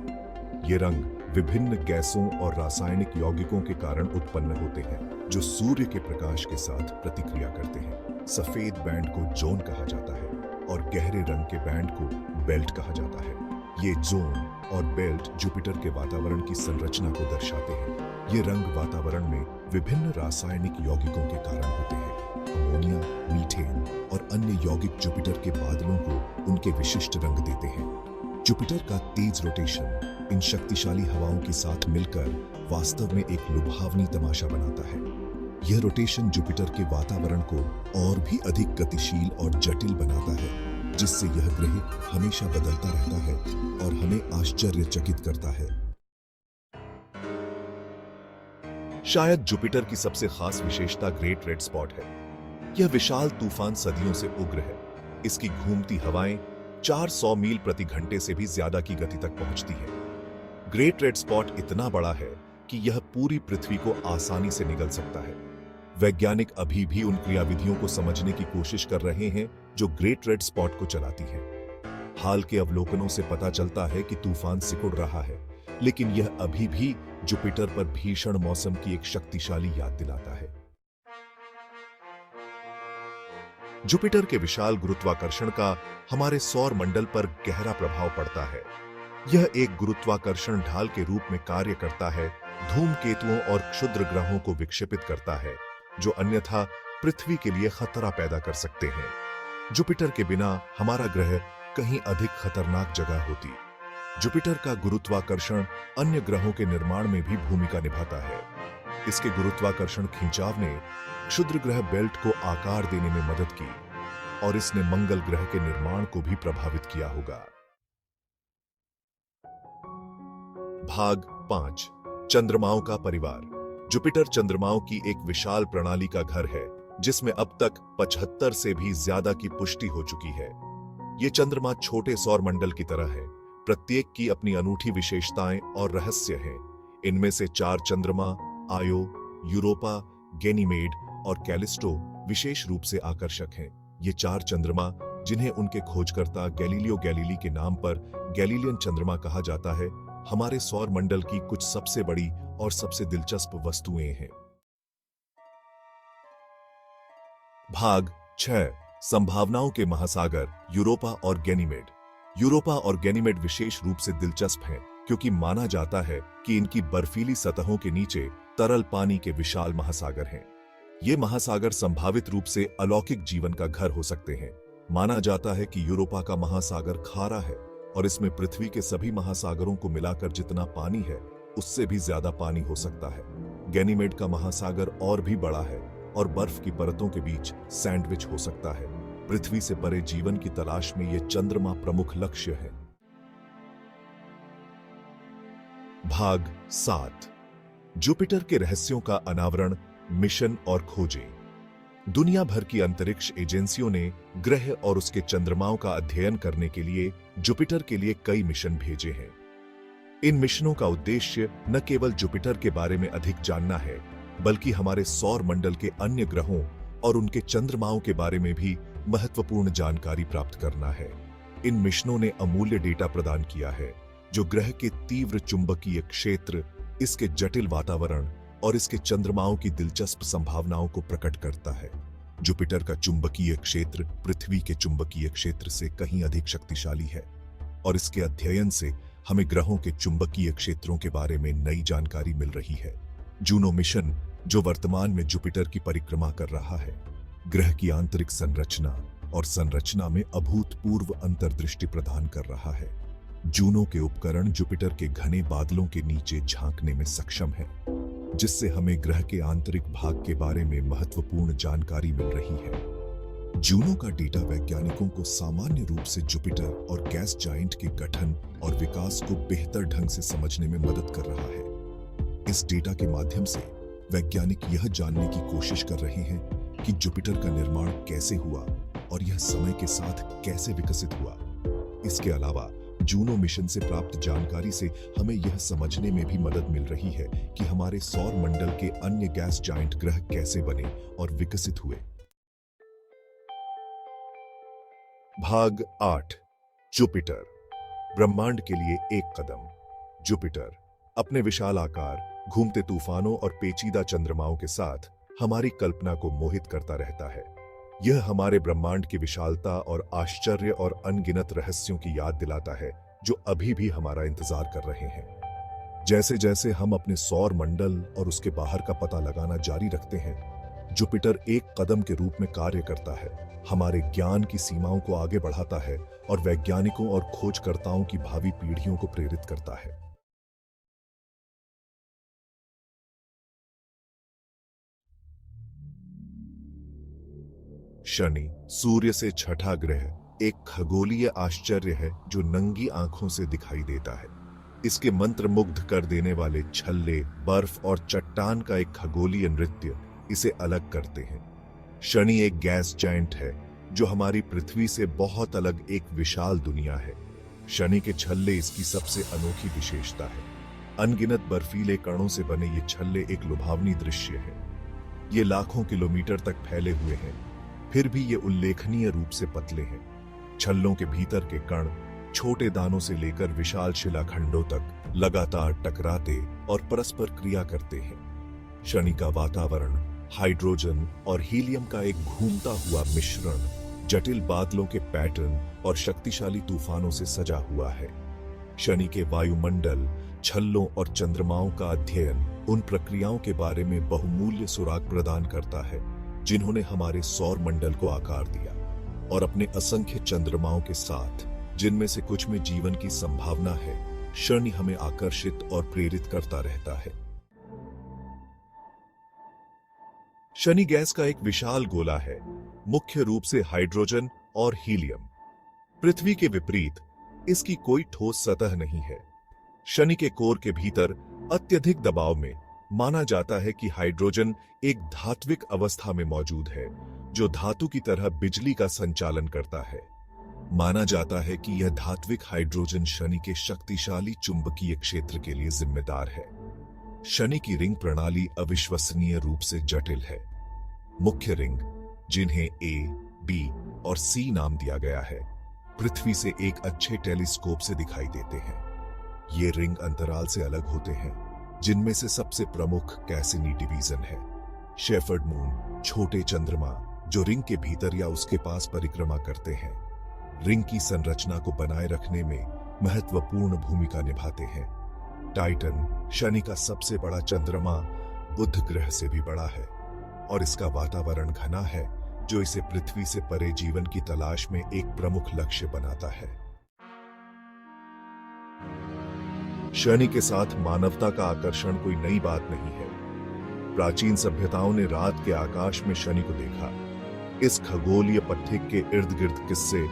ये रंग विभिन्न गैसों और रासायनिक यौगिकों के कारण उत्पन्न होते हैं, जो सूर्य के प्रकाश के साथ प्रतिक्रिया करते हैं। सफेद बैंड को जोन कहा जाता है और गहरे रंग के बैंड को बेल्ट कहा जाता है। ये जोन और बेल्ट जुपिटर के वातावरण की संरचना को दर्शाते हैं। ये रंग वातावरण में विभिन्न रासायनिक यौगिकों के कारण होते हैं। अमोनिया, मीथेन और अन्य यौगिक जुपिटर के बादलों को उनके विशिष्ट रंग देते हैं। जुपिटर का तेज रोटेशन इन शक्तिशाली हवाओं के साथ मिलकर वास्तव में एक लुभावनी तमाशा बनाता है। यह रोटेशन जुपिटर के वातावरण को और भी अधिक गतिशील और जटिल बनाता है, जिससे यह ग्रह हमेशा बदलता रहता है और हमें आश्चर्यचकित करता है। शायद जुपिटर की सबसे खास विशेषता ग्रेट रेड स्पॉट है। यह विशाल तूफान सदियों से उग्र है। इसकी घूमती हवाएं 400 मील प्रति घंटे से भी ज्यादा की गति तक पहुंचती हैं। ग्रेट रेड स्पॉट इतना बड़ा है कि यह पूरी पृथ्वी को आसानी से निगल सकता है। वैज्ञानिक अभी भी उन क्रियाविधियों को समझने की कोशिश कर रहे हैं जो ग्रेट रेड स्पॉट को चलाती हैं। हाल के अवलोकनों से पता चलता है कि तूफान सिकुड़ रहा है, लेकिन यह अभी भी जुपिटर पर भीषण मौसम की एक शक्तिशाली याद दिलाता है। जुपिटर के विशाल गुरुत्वाकर्षण का हमारे सौर मंडल पर गहरा प्रभाव पड़ता है। यह एक गुरुत्वाकर्षण ढाल के रूप में कार्य करता है, धूमकेतुओं और क्षुद्र ग्रहों को विक्षेपित करता है, जो अन्यथा पृथ्वी के लिए खतरा पैदा कर सकते हैं। जुपिटर के बिना हमारा ग्रह कहीं अधिक खतरनाक जगह होती। जुपिटर का गुरुत्वाकर्षण अन्य ग्रहों के निर्माण में भी भूमिका निभाता है। इसके गुरुत्वाकर्षण खिंचाव ने क्षुद्र ग्रह बेल्ट को आकार देने में मदद की और इसने मंगल ग्रह के निर्माण को भी प्रभावित किया होगा। भाग 5 चंद्रमाओं का परिवार। जुपिटर चंद्रमाओं की एक विशाल प्रणाली का घर है, जिसमें अब तक 75 से भी ज्यादा की पुष्टि हो चुकी है। ये चंद्रमा छोटे सौर मंडल की तरह है। प्रत्येक की अपनी अनूठी विशेषताएं और रहस्य हैं। इनमें से 4 चंद्रमा आयो, यूरोपा, गैनीमेड और कैलिस्टो विशेष रूप से आकर्षक हैं। ये 4 चंद्रमा, जिन्हें उनके खोजकर्ता गैलीलियो गैलीली के नाम पर गैलीलियन चंद्रमा कहा जाता है, हमारे सौर मंडल की कुछ सबसे बड़ी और सबसे दिलचस्प वस्तुएं हैं। भाग 6 संभावनाओं के महासागर यूरोपा और गैनीमेड। यूरोपा और गैनीमेड विशेष रूप से दिलचस्प हैं, क्योंकि माना जाता है कि इनकी बर्फीली सतहों के नीचे तरल पानी के विशाल महासागर हैं। ये महासागर संभावित रूप से अलौकिक जीवन का घर हो सकते हैं। माना जाता है कि यूरोपा का महासागर खारा है और इसमें पृथ्वी के सभी महासागरों को मिलाकर जितना पानी है, उससे भी ज्यादा पानी हो सकता है। गैनीमेड का महासागर और भी बड़ा है और बर्फ की परतों के बीच सैंडविच हो सकता है। पृथ्वी से परे जीवन की तलाश में ये चंद्रमा प्रमुख लक्ष्य है। भाग 7 जुपिटर के रहस्यों का अनावरण, मिशन और खोजें। दुनिया भर की अंतरिक्ष एजेंसियों ने ग्रह और उसके चंद्रमाओं का अध्ययन करने के लिए जुपिटर के लिए कई मिशन भेजे हैं। इन मिशनों का उद्देश्य न केवल जुपिटर के बारे में अधिक जानना है, बल्कि हमारे सौर मंडल के अन्य ग्रहों और उनके चंद्रमाओं के बारे में भी महत्वपूर्ण जानकारी प्राप्त करना है। इन मिशनों ने अमूल्य डेटा प्रदान किया है जो ग्रह के तीव्र चुंबकीय क्षेत्र, इसके जटिल वातावरण और इसके चंद्रमाओं की दिलचस्प संभावनाओं को प्रकट करता है। जुपिटर का चुंबकीय क्षेत्र पृथ्वी के चुंबकीय क्षेत्र से कहीं अधिक शक्तिशाली है और इसके अध्ययन से हमें ग्रहों के चुंबकीय क्षेत्रों के बारे में नई जानकारी मिल रही है। जूनो मिशन, जो वर्तमान में जुपिटर की परिक्रमा कर रहा है, ग्रह की आंतरिक संरचना और संरचना में अभूतपूर्व अंतर्दृष्टि प्रदान कर रहा है। जूनो के उपकरण जुपिटर के घने बादलों के नीचे झांकने में सक्षम है, जिससे हमें ग्रह के आंतरिक भाग के बारे में महत्वपूर्ण जानकारी मिल रही है। जूनो का डेटा वैज्ञानिकों को सामान्य रूप से जुपिटर और गैस जाइंट के गठन और विकास को बेहतर ढंग से समझने में मदद कर रहा है। इस डेटा के माध्यम से वैज्ञानिक यह जानने की कोशिश कर रहे हैं कि जुपिटर का निर्माण कैसे हुआ और यह समय के साथ कैसे विकसित हुआ। इसके अलावा जूनो मिशन से प्राप्त जानकारी से हमें यह समझने में भी मदद मिल रही है कि हमारे सौर मंडल के अन्य गैस जाइंट ग्रह कैसे बने और विकसित हुए। भाग 8 जुपिटर, ब्रह्मांड के लिए एक कदम। जुपिटर अपने विशाल आकार, घूमते तूफानों और पेचीदा चंद्रमाओं के साथ हमारी कल्पना को मोहित करता रहता है। यह हमारे ब्रह्मांड की विशालता और आश्चर्य और अनगिनत रहस्यों की याद दिलाता है जो अभी भी हमारा इंतजार कर रहे हैं। जैसे जैसे हम अपने सौर मंडल और उसके बाहर का पता लगाना जारी रखते हैं, जुपिटर एक कदम के रूप में कार्य करता है, हमारे ज्ञान की सीमाओं को आगे बढ़ाता है और वैज्ञानिकों और खोजकर्ताओं की भावी पीढ़ियों को प्रेरित करता है। शनि, सूर्य से छठा ग्रह, एक खगोलीय आश्चर्य है जो नंगी आंखों से दिखाई देता है। इसके मंत्रमुग्ध कर देने वाले छल्ले, बर्फ और चट्टान का एक खगोलीय नृत्य इसे अलग करते हैं। शनि एक गैस जाइंट है जो हमारी पृथ्वी से बहुत अलग एक विशाल दुनिया है। शनि के छल्ले इसकी सबसे अनोखी विशेषता है। अनगिनत बर्फीले कणों से बने ये छल्ले एक लुभावनी दृश्य है। ये लाखों किलोमीटर तक फैले हुए हैं, फिर भी ये उल्लेखनीय रूप से पतले हैं। छल्लों के भीतर के कण छोटे दानों से लेकर विशाल शिलाखंडों तक लगातार टकराते और परस्पर क्रिया करते हैं। शनि का वातावरण हाइड्रोजन और हीलियम का एक घूमता हुआ मिश्रण, जटिल बादलों के पैटर्न और शक्तिशाली तूफानों से सजा हुआ है। शनि के वायुमंडल, छल्लों और चंद्रमाओं का अध्ययन उन प्रक्रियाओं के बारे में बहुमूल्य सुराग प्रदान करता है जिन्होंने हमारे सौर मंडल को आकार दिया, और अपने असंख्य चंद्रमाओं के साथ, जिनमें से कुछ में जीवन की संभावना है, शनि हमें आकर्षित और प्रेरित करता रहता है। शनि गैस का एक विशाल गोला है, मुख्य रूप से हाइड्रोजन और हीलियम। पृथ्वी के विपरीत इसकी कोई ठोस सतह नहीं है। शनि के कोर के भीतर अत्यधिक दबाव में माना जाता है कि हाइड्रोजन एक धात्विक अवस्था में मौजूद है जो धातु की तरह बिजली का संचालन करता है। माना जाता है कि यह धात्विक हाइड्रोजन शनि के शक्तिशाली चुंबकीय क्षेत्र के लिए जिम्मेदार है। शनि की रिंग प्रणाली अविश्वसनीय रूप से जटिल है। मुख्य रिंग, जिन्हें ए, बी और सी नाम दिया गया है, पृथ्वी से एक अच्छे टेलीस्कोप से दिखाई देते हैं। ये रिंग अंतराल से अलग होते हैं, जिनमें से सबसे प्रमुख कैसिनी डिवीजन है। शेफर्ड मून, छोटे चंद्रमा जो रिंग के भीतर या उसके पास परिक्रमा करते हैं, रिंग की संरचना को बनाए रखने में महत्वपूर्ण भूमिका निभाते हैं। टाइटन, शनि का सबसे बड़ा चंद्रमा, बुध ग्रह से भी बड़ा है और इसका वातावरण घना है जो इसे पृथ्वी से परे जीवन की तलाश में एक प्रमुख लक्ष्य बनाता है। शनि के साथ मानवता का आकर्षण कोई नई बात नहीं है। प्राचीन सभ्यताओं ने रात के आकाश में शनि को देखा। इस खगोलीय पट्टिक के इर्द गिर्द किस्से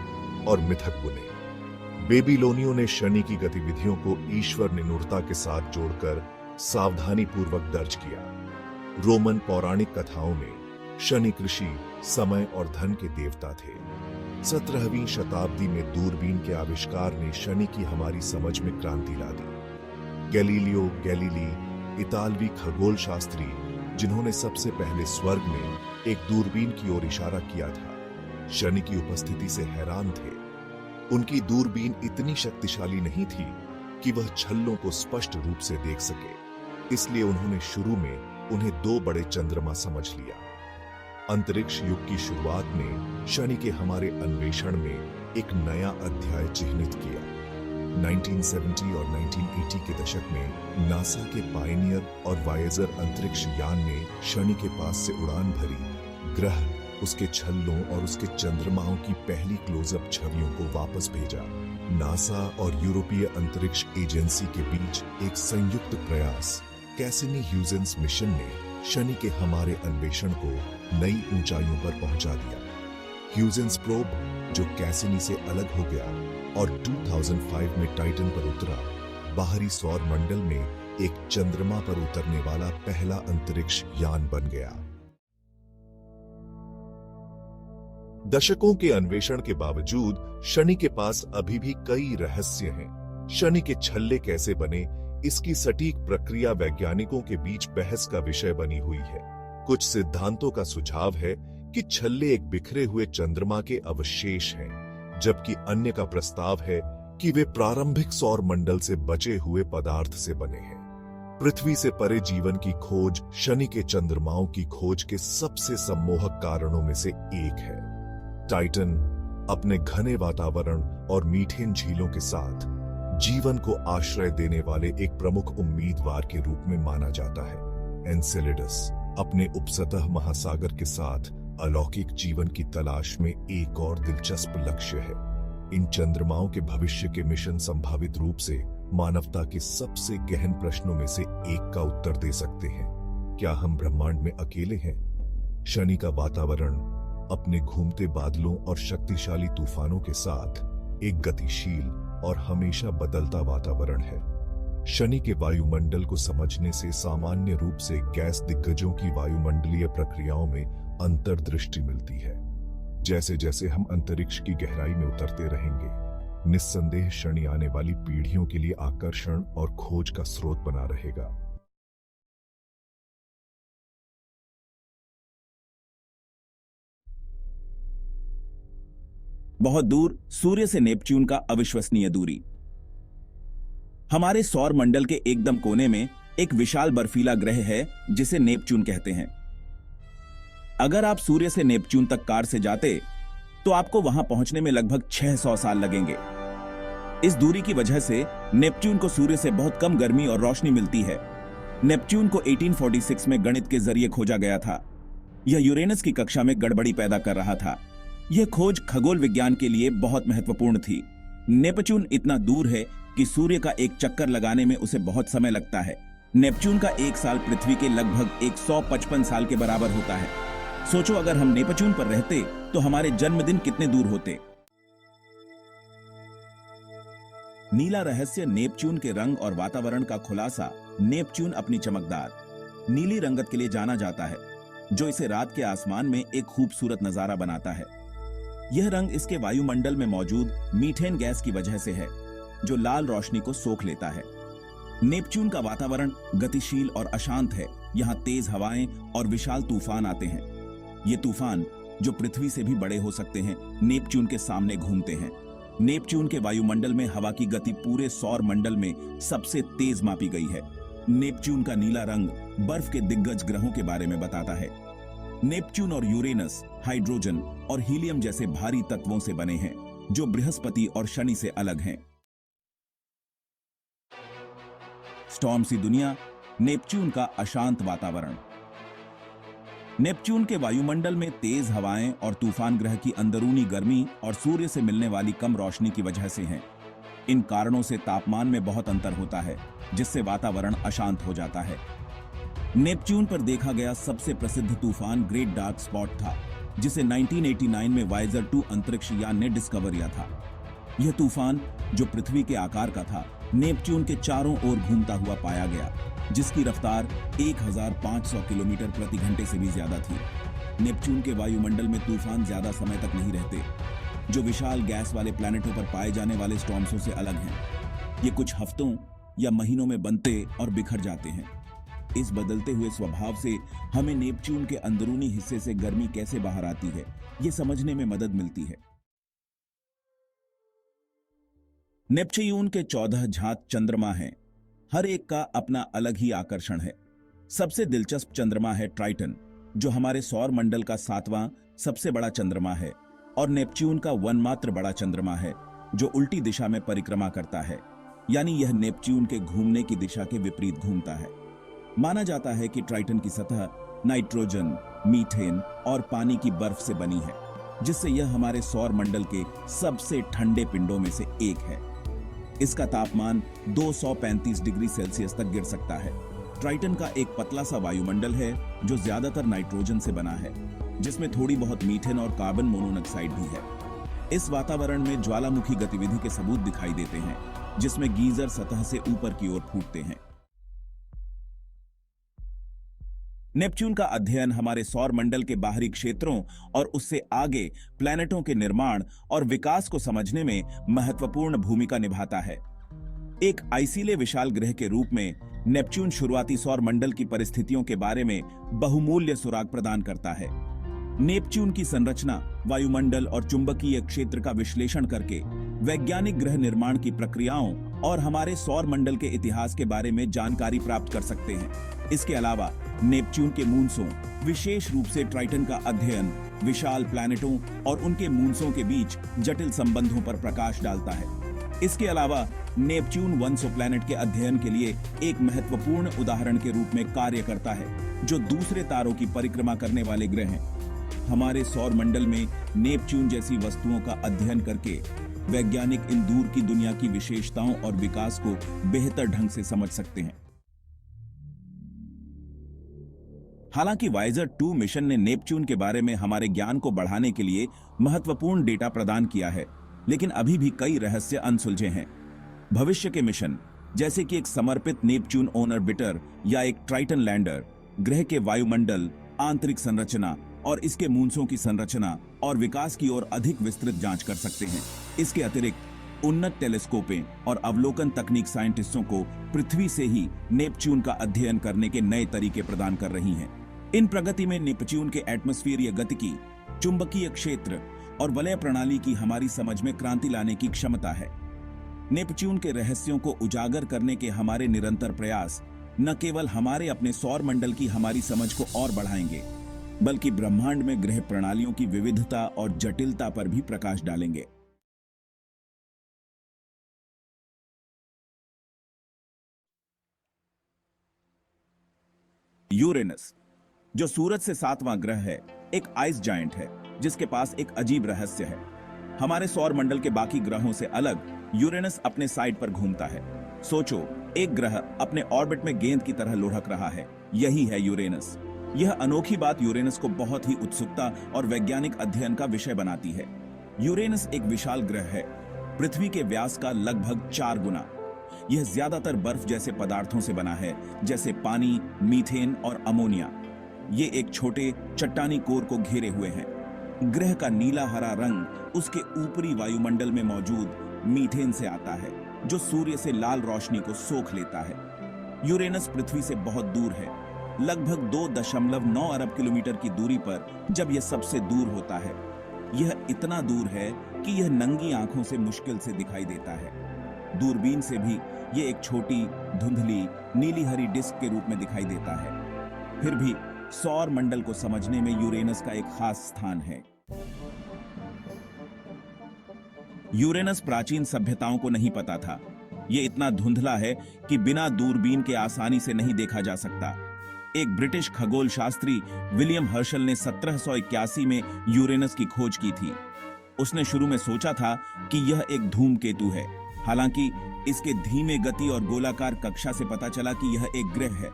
और मिथक बुने। बेबीलोनियों ने शनि की गतिविधियों को ईश्वर निनुरता के साथ जोड़कर सावधानी पूर्वक दर्ज किया। रोमन पौराणिक कथाओं में शनि कृषि, समय और धन के देवता थे। 17वीं शताब्दी में दूरबीन के आविष्कार ने शनि की हमारी समझ में क्रांति ला दी। गैलीलियो गैलीली, इतालवी खगोल शास्त्री, जिन्होंने सबसे पहले स्वर्ग में एक दूरबीन की ओर इशारा किया था, शनि की उपस्थिति से हैरान थे। उनकी दूरबीन इतनी शक्तिशाली नहीं थी कि वह छल्लों को स्पष्ट रूप से देख सके, इसलिए उन्होंने शुरू में उन्हें 2 बड़े चंद्रमा समझ लिया। अंतरिक्ष युग की शुरुआत ने शनि के हमारे अन्वेषण में एक नया अध्याय चिह्नित किया। 1970 और 1980 के दशक में नासा के पायनियर और वायेजर अंतरिक्ष यान ने शनि के पास से उड़ान भरी, ग्रह, उसके छल्लों और उसके चंद्रमाओं की पहली क्लोजअप छवियों को वापस भेजा। नासा और यूरोपीय अंतरिक्ष एजेंसी के बीच एक संयुक्त प्रयास, कैसिनी-ह्यूजेंस मिशन ने शनि के हमारे अन्वेषण को नई ऊंचाइयों पर पहुंचा दिया। ह्यूजेंस प्रोब, जो कैसिनी से अलग हो गया और 2005 में टाइटन पर उतरा, बाहरी सौर मंडल में एक चंद्रमा पर उतरने वाला पहला अंतरिक्ष यान बन गया। दशकों के अन्वेषण के बावजूद शनि के पास अभी भी कई रहस्य हैं। शनि के छल्ले कैसे बने, इसकी सटीक प्रक्रिया वैज्ञानिकों के बीच बहस का विषय बनी हुई है। कुछ सिद्धांतों का सुझाव है कि छल्ले एक बिखरे हुए चंद्रमा के अवशेष हैं, जबकि अन्य का प्रस्ताव है कि वे प्रारंभिक सौर मंडल से बचे हुए पदार्थ से बने हैं। पृथ्वी से परे जीवन की खोज शनि के चंद्रमाओं की खोज के सबसे सम्मोहक कारणों में से एक है। टाइटन अपने घने वातावरण और मीथेन झीलों के साथ जीवन को आश्रय देने वाले एक प्रमुख उम्मीदवार के रूप में माना जाता है। एनसेलेडस अपने उपसतह महासागर के साथ अलौकिक जीवन की तलाश में एक और दिलचस्प लक्ष्य है। इन चंद्रमाओं के भविष्य के मिशन संभावित रूप से मानवता के सबसे गहन प्रश्नों में से एक का उत्तर दे सकते हैं। क्या हम ब्रह्मांड में अकेले हैं? शनि का वातावरण अपने घूमते बादलों और शक्तिशाली तूफानों के साथ एक गतिशील और हमेशा बदलता वातावरण है। शनि के वायुमंडल को समझने से सामान्य रूप से गैस दिग्गजों की वायुमंडलीय प्रक्रियाओं में अंतर्दृष्टि मिलती है। जैसे जैसे हम अंतरिक्ष की गहराई में उतरते रहेंगे, निस्संदेह शनि आने वाली पीढ़ियों के लिए आकर्षण और खोज का स्रोत बना रहेगा। बहुत दूर सूर्य से नेपच्यून का अविश्वसनीय दूरी। हमारे सौर मंडल के एकदम कोने में एक विशाल बर्फीला ग्रह है जिसे नेपच्यून कहते हैं। अगर आप सूर्य से नेपच्यून तक कार से जाते तो आपको वहां पहुंचने में लगभग 600 साल लगेंगे। इस दूरी की वजह से नेपच्यून को सूर्य से बहुत कम गर्मी और रोशनी मिलती है। नेपच्यून को 1846 में गणित के जरिए खोजा गया था। यह यूरेनस की कक्षा में गड़बड़ी पैदा कर रहा था। यह खोज खगोल विज्ञान के लिए बहुत महत्वपूर्ण थी। नेपच्यून इतना दूर है कि सूर्य का एक चक्कर लगाने में उसे बहुत समय लगता है। नेपच्यून का एक साल पृथ्वी के लगभग 155 साल के बराबर होता है। सोचो, अगर हम नेपच्यून पर रहते तो हमारे जन्मदिन कितने दूर होते। नीला रहस्य नेपच्यून के रंग और वातावरण का खुलासा। नेपच्यून अपनी चमकदार नीली रंगत के लिए जाना जाता है, जो इसे रात के आसमान में एक खूबसूरत नजारा बनाता है। यह रंग इसके वायुमंडल में मौजूद मीथेन गैस की वजह से है, जो लाल रोशनी को सोख लेता है। नेपच्यून का वातावरण गतिशील और अशांत है। यहाँ तेज हवाएं और विशाल तूफान आते हैं। ये तूफान, जो पृथ्वी से भी बड़े हो सकते हैं, नेपच्यून के सामने घूमते हैं। नेपच्यून के वायुमंडल में हवा की गति पूरे सौर मंडल में सबसे तेज मापी गई है। नेपच्यून का नीला रंग बर्फ के दिग्गज ग्रहों के बारे में बताता है। नेपच्यून और यूरेनस हाइड्रोजन और हीलियम जैसे भारी तत्वों से बने हैं, जो बृहस्पति और शनि से अलग हैं। स्टॉर्म सी दुनिया, नेपच्यून का अशांत वातावरण। नेपच्यून के वायुमंडल में तेज हवाएं और तूफान ग्रह की अंदरूनी गर्मी और सूर्य से मिलने वाली कम रोशनी की वजह से हैं। इन कारणों से तापमान में बहुत अंतर होता है, जिससे वातावरण अशांत हो जाता है। नेपच्यून पर देखा गया सबसे प्रसिद्ध तूफान ग्रेट डार्क स्पॉट था, जिसे 1989 में वाइजर 2 अंतरिक्ष यान ने डिस्कवर किया था। यह तूफान, जो पृथ्वी के आकार का था, नेपच्यून के चारों ओर घूमता हुआ पाया गया, जिसकी रफ्तार 1500 किलोमीटर प्रति घंटे से भी ज्यादा थी। नेपच्यून के वायुमंडल में तूफान ज्यादा समय तक नहीं रहते, जो विशाल गैस वाले प्लैनेटों पर पाए जाने वाले स्टॉर्म्सों से अलग हैं। ये कुछ हफ्तों या महीनों में बनते और बिखर जाते हैं। इस बदलते हुए स्वभाव से हमें नेपच्यून के अंदरूनी हिस्से से गर्मी कैसे बाहर आती है, ये समझने में मदद मिलती है। नेपच्यून के 14 झात चंद्रमा हैं। हर एक का अपना अलग ही आकर्षण है। सबसे दिलचस्प चंद्रमा है ट्राइटन, जो हमारे सौर मंडल का 7वां सबसे बड़ा चंद्रमा है और नेपच्यून का वनमात्र बड़ा चंद्रमा है, जो उल्टी दिशा में परिक्रमा करता है, यानी यह नेपच्यून के घूमने की दिशा के विपरीत घूमता है। माना जाता है कि ट्राइटन की सतह नाइट्रोजन, मीथेन और पानी की बर्फ से बनी है, जिससे यह हमारे सौर मंडल के सबसे ठंडे पिंडों में से एक है। इसका तापमान 235 डिग्री सेल्सियस तक गिर सकता है। ट्राइटन का एक पतला सा वायुमंडल है, जो ज्यादातर नाइट्रोजन से बना है, जिसमें थोड़ी बहुत मीथेन और कार्बन मोनोऑक्साइड भी है। इस वातावरण में ज्वालामुखी गतिविधि के सबूत दिखाई देते हैं, जिसमें गीजर सतह से ऊपर की ओर फूटते हैं। नेपच्यून का अध्ययन हमारे सौर मंडल के बाहरी क्षेत्रों और उससे आगे प्लैनेटों के निर्माण और विकास को समझने में महत्वपूर्ण भूमिका निभाता है। एक आइसीले विशाल ग्रह के रूप में नेपच्यून शुरुआती सौर मंडल की परिस्थितियों के बारे में बहुमूल्य सुराग प्रदान करता है। नेपच्यून की संरचना, वायुमंडल और चुंबकीय क्षेत्र का विश्लेषण करके वैज्ञानिक ग्रह निर्माण की प्रक्रियाओं और हमारे सौर मंडल के इतिहास के बारे में जानकारी प्राप्त कर सकते हैं। इसके अलावा नेपच्यून के मूनसों, विशेष रूप से ट्राइटन का अध्ययन विशाल प्लैनेटों और उनके मूनसों के बीच जटिल संबंधों पर प्रकाश डालता है। इसके अलावा नेपच्यून 100 प्लैनेट के अध्ययन के लिए एक महत्वपूर्ण उदाहरण के रूप में कार्य करता है, जो दूसरे तारों की परिक्रमा करने वाले ग्रह हैं। हमारे सौर मंडल में नेपच्यून जैसी वस्तुओं का अध्ययन करके वैज्ञानिक इन दूर की दुनिया की विशेषताओं और विकास को बेहतर ढंग से समझ सकते हैं। हालांकि वाइजर 2 मिशन ने नेपच्यून के बारे में हमारे ज्ञान को बढ़ाने के लिए महत्वपूर्ण डेटा प्रदान किया है, लेकिन अभी भी कई रहस्य अनसुलझे हैं। भविष्य के मिशन, जैसे कि एक समर्पित नेपच्यून ऑर्बिटर या एक ट्राइटन लैंडर, ग्रह के वायुमंडल, आंतरिक संरचना और इसके मूनसों की संरचना और विकास की ओर अधिक विस्तृत जांच कर सकते हैं। इसके अतिरिक्त उन्नत टेलीस्कोपें और अवलोकन तकनीक साइंटिस्टों को पृथ्वी से ही नेपच्यून का अध्ययन करने के नए तरीके प्रदान कर रही हैं। इन प्रगति में नेपच्यून के एटमॉस्फेरिक गतिकी, चुंबकीय क्षेत्र और वलय प्रणाली की हमारी समझ में क्रांति लाने की क्षमता है। नेपच्यून के रहस्यों को उजागर करने के हमारे निरंतर प्रयास न केवल हमारे अपने सौर मंडल की हमारी समझ को और बढ़ाएंगे, बल्कि ब्रह्मांड में ग्रह प्रणालियों की विविधता और जटिलता पर भी प्रकाश डालेंगे। यूरेनस, जो सूरज से 7वां ग्रह है, एक आइस जायंट है जिसके पास एक अजीब रहस्य है। हमारे सौर मंडल के बाकी ग्रहों से अलग यूरेनस अपने साइड पर घूमता है। सोचो, एक ग्रह अपने ऑर्बिट में गेंद की तरह लुढ़क रहा है। यही है यूरेनस। यह अनोखी बात यूरेनस को बहुत ही उत्सुकता और वैज्ञानिक अध्ययन का विषय बनाती है। यूरेनस एक विशाल ग्रह है, पृथ्वी के व्यास का लगभग 4 गुना। यह ज्यादातर बर्फ जैसे पदार्थों से बना है, जैसे पानी, मीथेन और अमोनिया। ये एक छोटे चट्टानी कोर को घेरे हुए हैं। ग्रह का नीला हरा रंग उसके ऊपरी वायुमंडल में मौजूद मीथेन से आता है, जो सूर्य से लाल रोशनी को सोख लेता है। यूरेनस पृथ्वी से बहुत दूर है, लगभग 2.9 अरब किलोमीटर की दूरी पर जब यह सबसे दूर होता है। यह इतना दूर है कि यह नंगी आंखों से मुश्किल से दिखाई देता है। दूरबीन से भी यह एक छोटी, धुंधली, नीली हरी डिस्क के रूप में दिखाई देता है। फिर भी सौर मंडल को समझने में यूरेनस का एक खास स्थान है। यूरेनस प्राचीन सभ्यताओं को नहीं पता था। यह इतना धुंधला है कि बिना दूरबीन के आसानी से नहीं देखा जा सकता। एक ब्रिटिश खगोल शास्त्री विलियम हर्शल ने 1781 में यूरेनस की खोज की थी। उसने शुरू में सोचा था कि यह एक धूमकेतु है। हालांकि इसके धीमे गति और गोलाकार कक्षा से पता चला कि यह एक ग्रह है।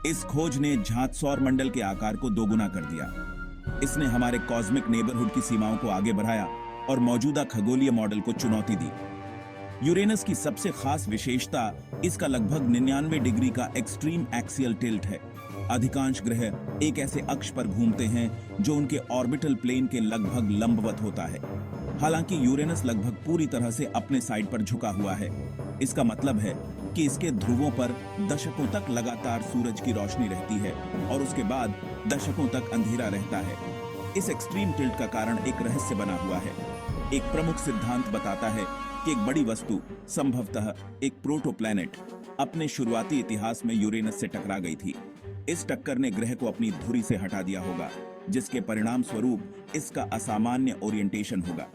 इस खोज ने झात सौर मंडल के आकार को दोगुना कर दिया। इसने हमारे कॉस्मिक नेबरहुड की सीमाओं को आगे बढ़ाया और मौजूदा खगोलीय मॉडल को चुनौती दी। यूरेनस की सबसे खास विशेषता इसका लगभग 99 डिग्री का एक्सट्रीम एक्सियल टिल्ट है। अधिकांश ग्रह एक ऐसे अक्ष पर घूमते हैं जो उनके ऑर्बिटल प्लेन के लगभग लंबवत होता है। हालांकि यूरेनस लगभग पूरी तरह से अपने साइड पर झुका हुआ है। इसका मतलब है कि इसके ध्रुवों पर दशकों तक लगातार सूरज की रोशनी रहती है और उसके बाद दशकों तक अंधेरा रहता है। इस एक्सट्रीम टिल्ट का कारण एक रहस्य बना हुआ है। एक प्रमुख सिद्धांत बताता है कि एक बड़ी वस्तु, संभवतः एक प्रोटोप्लैनेट, अपने शुरुआती इतिहास में यूरेनस से टकरा गई थी। इस टक्कर ने ग्रह को अपनी धुरी से हटा दिया होगा, जिसके परिणाम स्वरूप इसका असामान्य ओरिएंटेशन होगा।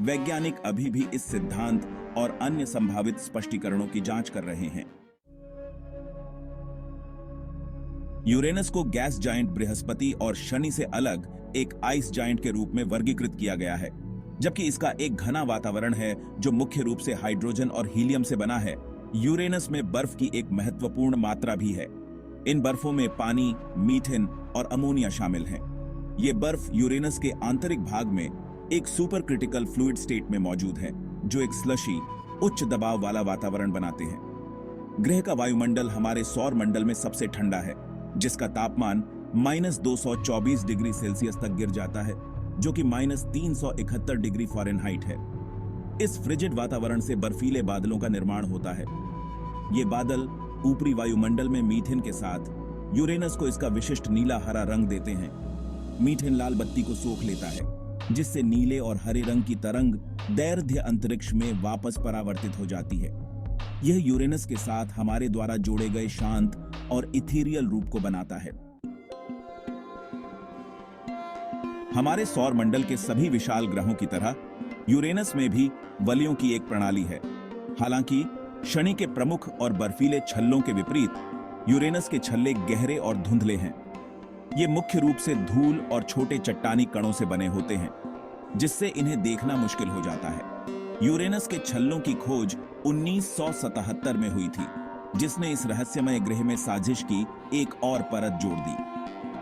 वैज्ञानिक अभी भी इस सिद्धांत और अन्य संभावित स्पष्टीकरणों की जांच कर रहे हैं। यूरेनस को गैस जायंट बृहस्पति और शनि से अलग एक आइस जायंट के रूप में वर्गीकृत किया गया है। जबकि इसका एक घना वातावरण है जो मुख्य रूप से हाइड्रोजन और हीलियम से बना है, यूरेनस में बर्फ की एक महत्वपूर्ण मात्रा भी है। इन बर्फों में पानी, मीथेन और अमोनिया शामिल हैं। ये बर्फ यूरेनस के आंतरिक भाग में एक सुपर क्रिटिकल फ्लूइड स्टेट में मौजूद है, जो एक स्लशी, उच्च दबाव वाला वातावरण बनाते हैं। ग्रह का वायुमंडल हमारे सौर मंडल में सबसे ठंडा है, जिसका तापमान -224 डिग्री सेल्सियस तक गिर जाता है, जो कि -371 डिग्री फ़ारेनहाइट है। इस फ्रिजिड वातावरण से बर्फीले बादलों का निर्माण होता है। ये बादल ऊपरी वायुमंडल में मीथेन के साथ यूरेनस को इसका विशिष्ट नीला हरा रंग देते हैं। मीथेन लाल बत्ती को सोख लेता है, जिससे नीले और हरे रंग की तरंग दैर्ध्य अंतरिक्ष में वापस परावर्तित हो जाती है। यह यूरेनस के साथ हमारे द्वारा जोड़े गए शांत और इथेरियल रूप को बनाता है। हमारे सौर मंडल के सभी विशाल ग्रहों की तरह यूरेनस में भी वलयों की एक प्रणाली है। हालांकि शनि के प्रमुख और बर्फीले छल्लों के विपरीत यूरेनस के छल्ले गहरे और धुंधले हैं। ये मुख्य रूप से धूल और छोटे चट्टानी कणों से बने होते हैं, जिससे इन्हें देखना मुश्किल हो जाता है। यूरेनस के छल्लों की खोज 1977 में हुई थी, जिसने इस रहस्यमय ग्रह में साजिश की एक और परत जोड़ दी।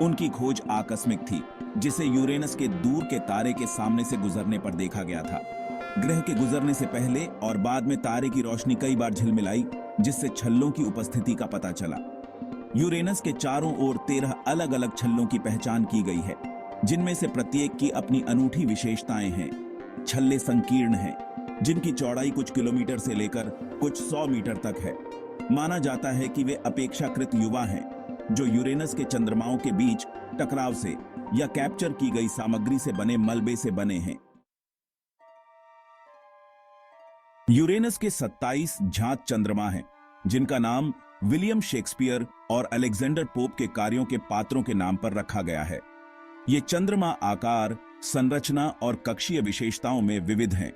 उनकी खोज आकस्मिक थी, जिसे यूरेनस के दूर के तारे के सामने से गुजरने पर देखा गया था। ग्रह के गुजरने से पहले और बाद में तारे की रोशनी कई बार झिलमिलाई, जिससे छल्लों की उपस्थिति का पता चला। यूरेनस के चारों ओर 13 अलग-अलग छल्लों की पहचान की गई है, जिनमें से प्रत्येक की अपनी अनूठी विशेषताएं हैं। छल्ले संकीर्ण हैं, जिनकी चौड़ाई कुछ किलोमीटर से लेकर कुछ 100 मीटर तक है। माना जाता है कि वे अपेक्षाकृत युवा हैं, जो यूरेनस के चंद्रमाओं के बीच टकराव से या कैप्चर की गई सामग्री से बने मलबे से बने हैं। यूरेनस के 27 ज्ञात चंद्रमा हैं, जिनका नाम विलियम शेक्सपियर और अलेक्जेंडर पोप के कार्यों के पात्रों के नाम पर रखा गया है। ये चंद्रमा आकार, संरचना और कक्षीय विशेषताओं में विविध हैं।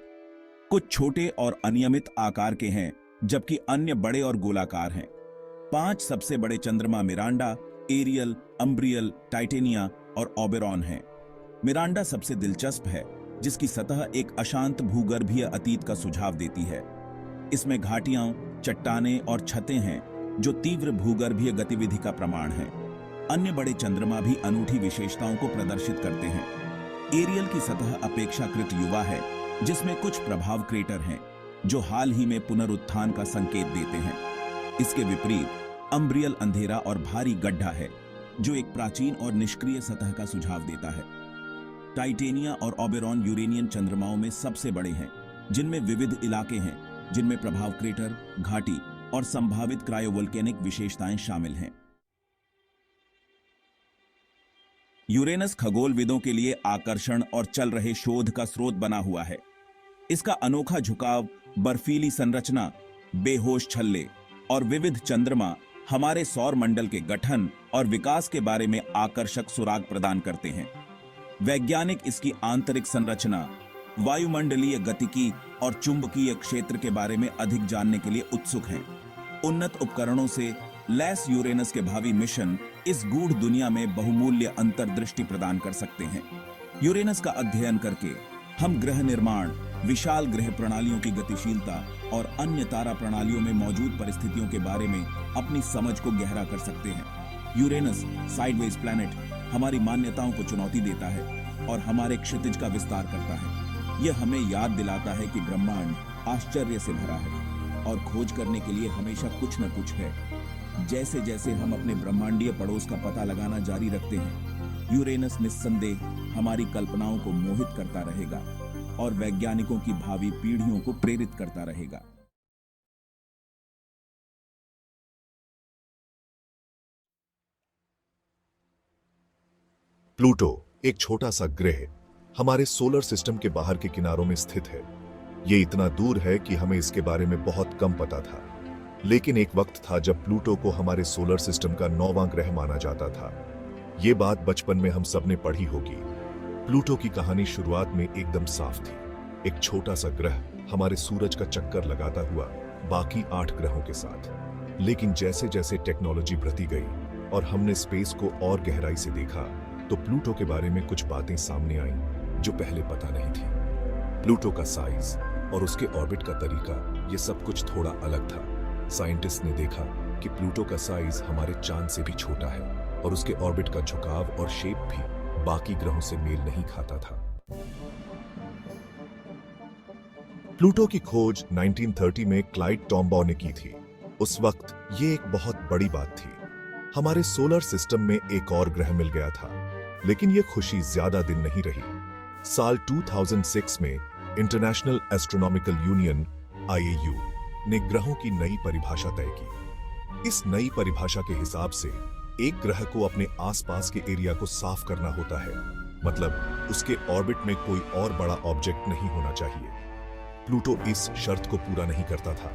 कुछ छोटे और अनियमित आकार के हैं, जबकि अन्य बड़े और गोलाकार हैं। 5 सबसे बड़े चंद्रमा मिरांडा, एरियल, अम्ब्रियल, टाइटेनिया और ओबेरॉन हैं। मिरांडा सबसे दिलचस्प है, जिसकी सतह एक अशांत भूगर्भीय अतीत का सुझाव देती है। इसमें घाटियां, चट्टानें और छतें हैं, जो तीव्र भूगर्भीय गतिविधि का प्रमाण है। अन्य बड़े चंद्रमा भी अनूठी विशेषताओं को प्रदर्शित करते हैं। एरियल की सतह अपेक्षाकृत युवा है, जिसमें कुछ प्रभाव क्रेटर हैं, जो हाल ही में पुनरुत्थान का संकेत देते हैं। इसके विपरीत अम्ब्रियल अंधेरा और भारी गड्ढा है, जो एक प्राचीन और निष्क्रिय सतह का सुझाव देता है। टाइटेनिया और ओबेरॉन यूरेनियन चंद्रमाओं में सबसे बड़े हैं, जिनमें विविध इलाके हैं, जिनमें प्रभाव क्रेटर, घाटी और संभावित क्रायोवोल्केनिक विशेषताएं शामिल हैं। यूरेनस खगोलविदों के लिए आकर्षण और चल रहे शोध का स्रोत बना हुआ है। इसका अनोखा झुकाव, बर्फीली संरचना, बेहोश छल्ले और विविध चंद्रमा हमारे सौर मंडल के गठन और विकास के बारे में आकर्षक सुराग प्रदान करते हैं। वैज्ञानिक इसकी आंतरिक संरचना, वायुमंडलीय गतिकी और चुंबकीय क्षेत्र के बारे में अधिक जानने के लिए उत्सुक हैं। उन्नत उपकरणों से लैस यूरेनस के भावी मिशन इस गूढ़ दुनिया में बहुमूल्य अंतर्दृष्टि प्रदान कर सकते हैं। यूरेनस का अध्ययन करके हम ग्रह निर्माण, विशाल ग्रह प्रणालियों की गतिशीलता और अन्य तारा प्रणालियों में मौजूद परिस्थितियों के बारे में अपनी समझ को गहरा कर सकते हैं। यूरेनस साइडवेज प्लैनेट हमारी मान्यताओं को चुनौती देता है और हमारे क्षितिज का विस्तार करता है। यह हमें याद दिलाता है कि ब्रह्मांड आश्चर्य से भरा है और खोज करने के लिए हमेशा कुछ न कुछ है। जैसे जैसे हम अपने ब्रह्मांडीय पड़ोस का पता लगाना जारी रखते हैं, यूरेनस निस्संदेह हमारी कल्पनाओं को मोहित करता रहेगा और वैज्ञानिकों की भावी पीढ़ियों को प्रेरित करता रहेगा। प्लूटो एक छोटा सा ग्रह हमारे सोलर सिस्टम के बाहर के किनारों में स्थित है। ये इतना दूर है कि हमें इसके बारे में बहुत कम पता था, लेकिन एक वक्त था जब प्लूटो को हमारे सोलर सिस्टम का 9वां ग्रह माना जाता था। ये बात बचपन में हम सबने पढ़ी होगी। प्लूटो की कहानी शुरुआत में एकदम साफ थी, एक छोटा सा ग्रह हमारे सूरज का चक्कर लगाता हुआ बाकी 8 ग्रहों के साथ। लेकिन जैसे जैसे टेक्नोलॉजी बढ़ती गई और हमने स्पेस को और गहराई से देखा, तो प्लूटो के बारे में कुछ बातें सामने आईं जो पहले पता नहीं थी। प्लूटो का साइज और उसके ऑर्बिट का तरीका, ये सब कुछ थोड़ा अलग था। साइंटिस्ट ने देखा कि प्लूटो का साइज हमारे चांद से भी छोटा है और उसके ऑर्बिट का झुकाव और शेप भी बाकी ग्रहों से मेल नहीं खाता था। प्लूटो की खोज 1930 में क्लाइड टॉम्बाउ ने की थी। उस वक्त ये एक बहुत बड़ी बात थी। हमारे सोलर सिस्टम में एक और ग्रह मिल गया था, लेकिन ये खुशी ज्यादा दिन नहीं रही। साल 2006 में इंटरनेशनल एस्ट्रोनॉमिकल यूनियन (IAU) ने ग्रहों की नई परिभाषा तय की। इस नई परिभाषा के हिसाब से एक ग्रह को अपने आसपास के एरिया को साफ करना होता है, मतलब उसके ऑर्बिट में कोई और बड़ा ऑब्जेक्ट नहीं होना चाहिए। प्लूटो इस शर्त को पूरा नहीं करता था।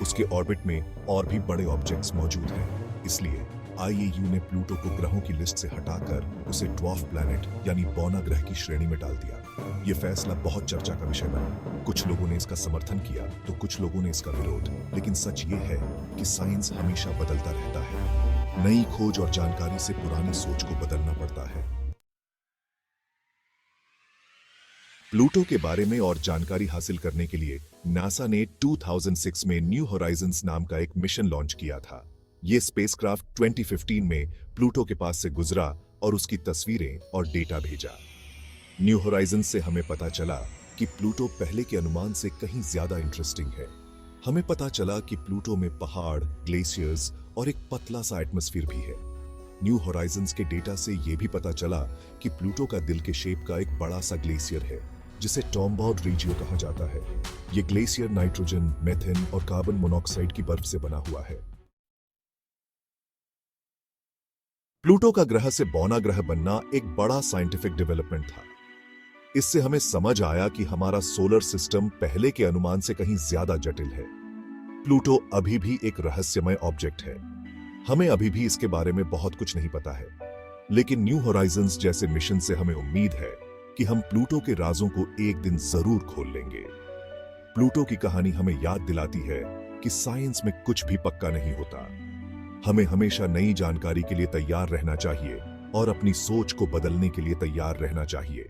उसके ऑर्बिट में और भी बड़े ऑब्जेक्ट्स मौजूद हैं, इसलिए IAU ने प्लूटो को ग्रहों की लिस्ट से हटाकर उसे ड्वार्फ प्लैनेट यानी बौना ग्रह की श्रेणी में डाल दिया। यह फैसला बहुत चर्चा का विषय बना। कुछ लोगों ने इसका समर्थन किया तो कुछ लोगों ने इसका विरोध। लेकिन सच ये है कि साइंस हमेशा बदलता रहता है। नई खोज और जानकारी से पुरानी सोच को बदलना पड़ता है। प्लूटो के बारे में और जानकारी हासिल करने के लिए नासा ने 2006 में न्यू होराइजन्स नाम का एक मिशन लॉन्च किया था। ये स्पेसक्राफ्ट 2015 में प्लूटो के पास से गुजरा और उसकी तस्वीरें और डेटा भेजा। न्यू होराइजन्स से हमें पता चला कि प्लूटो पहले के अनुमान से कहीं ज्यादा इंटरेस्टिंग है। हमें पता चला कि प्लूटो में पहाड़, ग्लेशियर्स और एक पतला सा एटमॉस्फेयर भी है। न्यू होराइजन्स के डेटा से यह भी पता चला कि प्लूटो का दिल के शेप का एक बड़ा सा ग्लेशियर है, जिसे टॉम्बाउ रीजियो कहा जाता है। यह ग्लेशियर नाइट्रोजन, मेथेन और कार्बन मोनोऑक्साइड की बर्फ से बना हुआ है। प्लूटो का ग्रह से बौना ग्रह बनना एक बड़ा साइंटिफिक डेवलपमेंट था। इससे हमें समझ आया कि हमारा सोलर सिस्टम पहले के अनुमान से कहीं ज्यादा जटिल है। प्लूटो अभी भी एक रहस्यमय ऑब्जेक्ट है। हमें अभी भी इसके बारे में बहुत कुछ नहीं पता है, लेकिन न्यू होराइजन्स जैसे मिशन से हमें उम्मीद है कि हम प्लूटो के राजों को एक दिन जरूर खोल लेंगे। प्लूटो की कहानी हमें याद दिलाती है कि साइंस में कुछ भी पक्का नहीं होता। हमें हमेशा नई जानकारी के लिए तैयार रहना चाहिए और अपनी सोच को बदलने के लिए तैयार रहना चाहिए।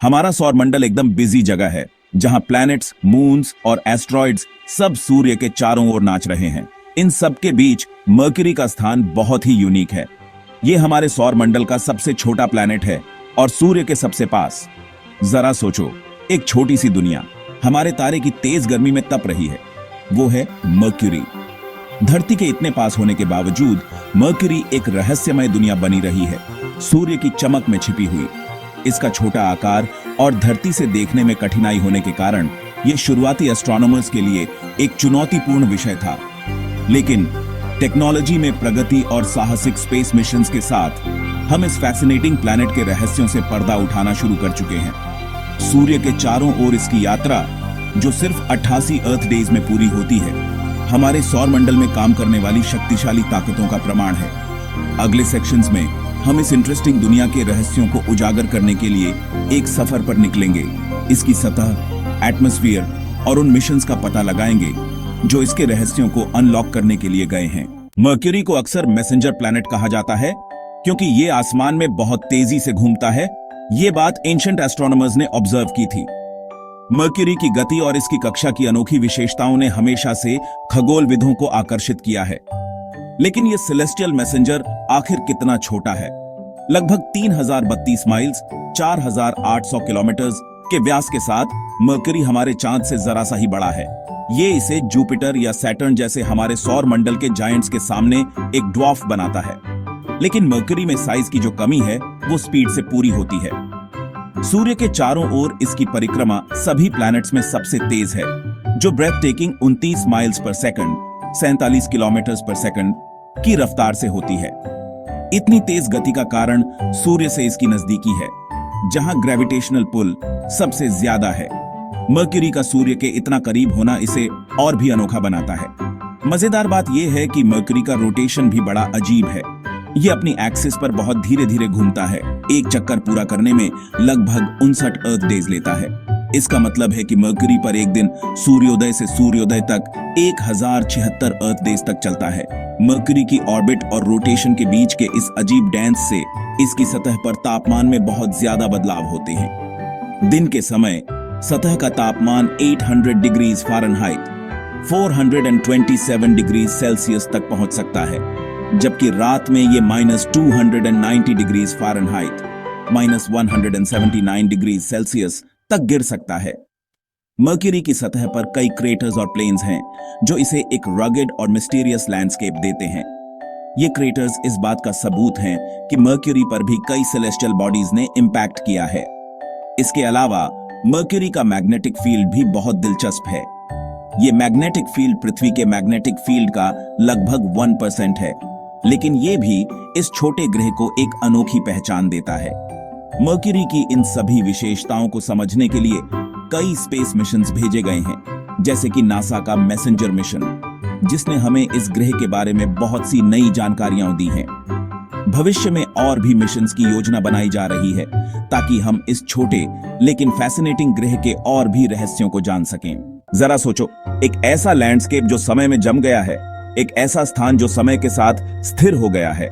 हमारा सौरमंडल एकदम बिजी जगह है, जहां प्लैनेट्स, मून्स और एस्ट्रॉइड्स सब सूर्य के चारों ओर नाच रहे हैं। इन सब के बीच मर्क्यूरी का स्थान बहुत ही यूनिक है। यह हमारे सौरमंडल का सबसे छोटा प्लैनेट है और सूर्य के सबसे पास। जरा सोचो, एक छोटी सी दुनिया हमारे तारे की तेज गर्मी में तप रही है। वो है मर्क्यूरी। धरती के इतने पास होने के बावजूद मर्क्यूरी एक रहस्यमय दुनिया बनी रही है, सूर्य की चमक में छिपी हुई। इसका छोटा आकार और धरती से देखने में कठिनाई होने के कारण यह शुरुआती एस्ट्रोनॉमर्स के लिए एक चुनौतीपूर्ण विषय था। लेकिन टेक्नोलॉजी में प्रगति और साहसिक स्पेस मिशंस के साथ हम इस फैसिनेटिंग प्लैनेट के रहस्यों से पर्दा उठाना शुरू कर चुके हैं। सूर्य के चारों ओर इसकी यात्रा, जो सिर्फ 88 अर्थ डेज में पूरी होती है, हमारे सौरमंडल में काम करने वाली शक्तिशाली ताकतों का प्रमाण है। अगले सेक्शंस में हम इस इंटरेस्टिंग दुनिया के रहस्यों को उजागर करने के लिए एक सफर पर निकलेंगे। इसकी सतह, एटमॉस्फेयर और उन मिशंस का पता लगाएंगे जो इसके रहस्यों को अनलॉक करने के लिए गए हैं। मर्क्यूरी को अक्सर मैसेंजर प्लैनेट कहा जाता है क्योंकि ये आसमान में बहुत तेजी से घूमता है। ये बात एंशिएंट एस्ट्रोनॉमर्स ने ऑब्जर्व की थी। मर्क्यूरी की गति और इसकी कक्षा की अनोखी विशेषताओं ने हमेशा से खगोलविदों को आकर्षित किया है। लेकिन यह सेलेस्टियल मैसेंजर आखिर कितना छोटा है? लगभग 3032 माइल्स 4800 किलोमीटर्स के व्यास के साथ मर्क्यूरी हमारे चांद से जरा सा ही बड़ा है। ये इसे जुपिटर या सैटर्न जैसे हमारे सौर मंडल के जायंट्स के सामने एक ड्वार्फ बनाता है। लेकिन मर्क्यूरी में साइज की जो कमी है वो स्पीड से पूरी होती है। सूर्य के चारों ओर इसकी परिक्रमा सभी प्लैनेट्स में सबसे तेज है, जो ब्रेथ टेकिंग 29 माइल्स पर सेकंड 47 किलोमीटर पर सेकंड की रफ्तार से होती है। इतनी तेज गति का कारण सूर्य से इसकी नजदीकी है, जहां ग्रेविटेशनल पुल सबसे ज्यादा है। मर्क्यूरी का सूर्य के इतना करीब होना इसे और भी अनोखा बनाता है। मजेदार बात यह है कि मर्क्यूरी का रोटेशन भी बड़ा अजीब है। ये अपनी एक्सिस पर बहुत धीरे धीरे घूमता है। एक चक्कर पूरा करने में लगभग 59 अर्थ डेज लेता है। इसका मतलब है कि मर्क्यूरी पर एक दिन सूर्योदय से सूर्योदय तक 1076 अर्थ डेज तक चलता है। मर्क्यूरी की ऑर्बिट और रोटेशन के बीच के इस अजीब डांस से इसकी सतह पर तापमान में बहुत ज्यादा बदलाव होते हैं। दिन के समय सतह का तापमान 800 डिग्रीज फ़ारेनहाइट 427 डिग्री सेल्सियस तक पहुंच सकता है, जबकि रात में ये -290 डिग्रीज फ़ारेनहाइट -179 डिग्री सेल्सियस तक गिर सकता है। मर्क्यूरी की सतह पर कई क्रेटर्स और प्लेन्स हैं, जो इसे एक रगेड और मिस्टीरियस लैंडस्केप देते हैं। ये क्रेटर्स इस बात का सबूत हैं कि मर्क्यूरी पर भी कई सेलेस्टियल बॉडीज ने इंपैक्ट किया है। इसके अलावा मर्क्यूरी का मैग्नेटिक फील्ड भी बहुत दिलचस्प है। ये मैग्नेटिक फील्ड पृथ्वी के मैग्नेटिक फील्ड का लगभग 1% है, लेकिन ये भी इस छोटे ग्रह को एक अनोखी पहचान देता है। मर्क्यूरी की इन सभी विशेषताओं को समझने के लिए कई स्पेस मिशंस भेजे गए हैं, जैसे कि नासा का मैसेंजर मिशन, जिसने हमें इस ग्रह के बारे में बहुत सी नई जानकारियां दी हैं। भविष्य में और भी मिशंस की योजना बनाई जा रही है, ताकि हम इस छोटे लेकिन फैसिनेटिंग ग्रह के और भी रहस्यों को जान सकें। जरा सोचो, एक ऐसा लैंडस्केप जो समय में जम गया है, एक ऐसा स्थान जो समय के साथ स्थिर हो गया है,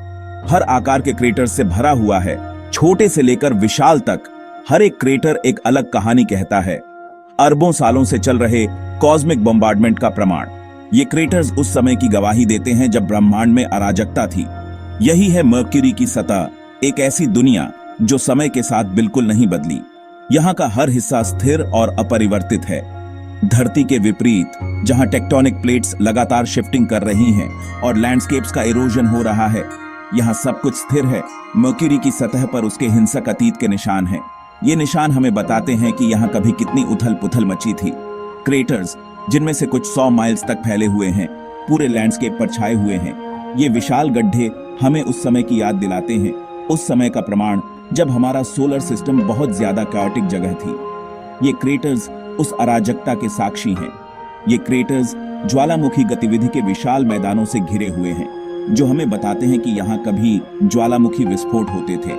हर आकार के क्रेटर से भरा हुआ है, छोटे से लेकर विशाल तक। हर एक क्रेटर एक अलग कहानी कहता है, अरबों सालों से चल रहे कॉस्मिक बॉम्बार्डमेंट का प्रमाण। ये क्रेटर्स उस समय की गवाही देते हैं जब ब्रह्मांड में अराजकता थी। यही है मर्क्यूरी की सतह, एक ऐसी दुनिया जो समय के साथ बिल्कुल नहीं बदली। यहाँ का हर हिस्सा स्थिर और अपरिवर्तित है। धरती के विपरीत, जहाँ टेक्टोनिक प्लेट्स लगातार शिफ्टिंग कर रही हैं और लैंडस्केप्स का इरोजन हो रहा है, यहाँ सब कुछ स्थिर है। मर्क्यूरी की सतह पर उसके हिंसक अतीत के निशान हैं। ये निशान हमें बताते हैं कि यहाँ कभी कितनी उथल पुथल मची थी। क्रेटर्स, जिनमें से कुछ 100 माइल्स तक फैले हुए हैं, पूरे लैंडस्केप पर छाए हुए हैं। ये विशाल गड्ढे हमें उस समय की याद दिलाते हैं, उस समय का प्रमाण जब हमारा सोलर सिस्टम बहुत ज्यादा कैओटिक जगह थी। ये क्रेटर्स उस अराजकता के साक्षी हैं। ये क्रेटर्स ज्वालामुखी गतिविधि के विशाल मैदानों से घिरे हुए हैं, जो हमें बताते हैं कि यहाँ कभी ज्वालामुखी विस्फोट होते थे,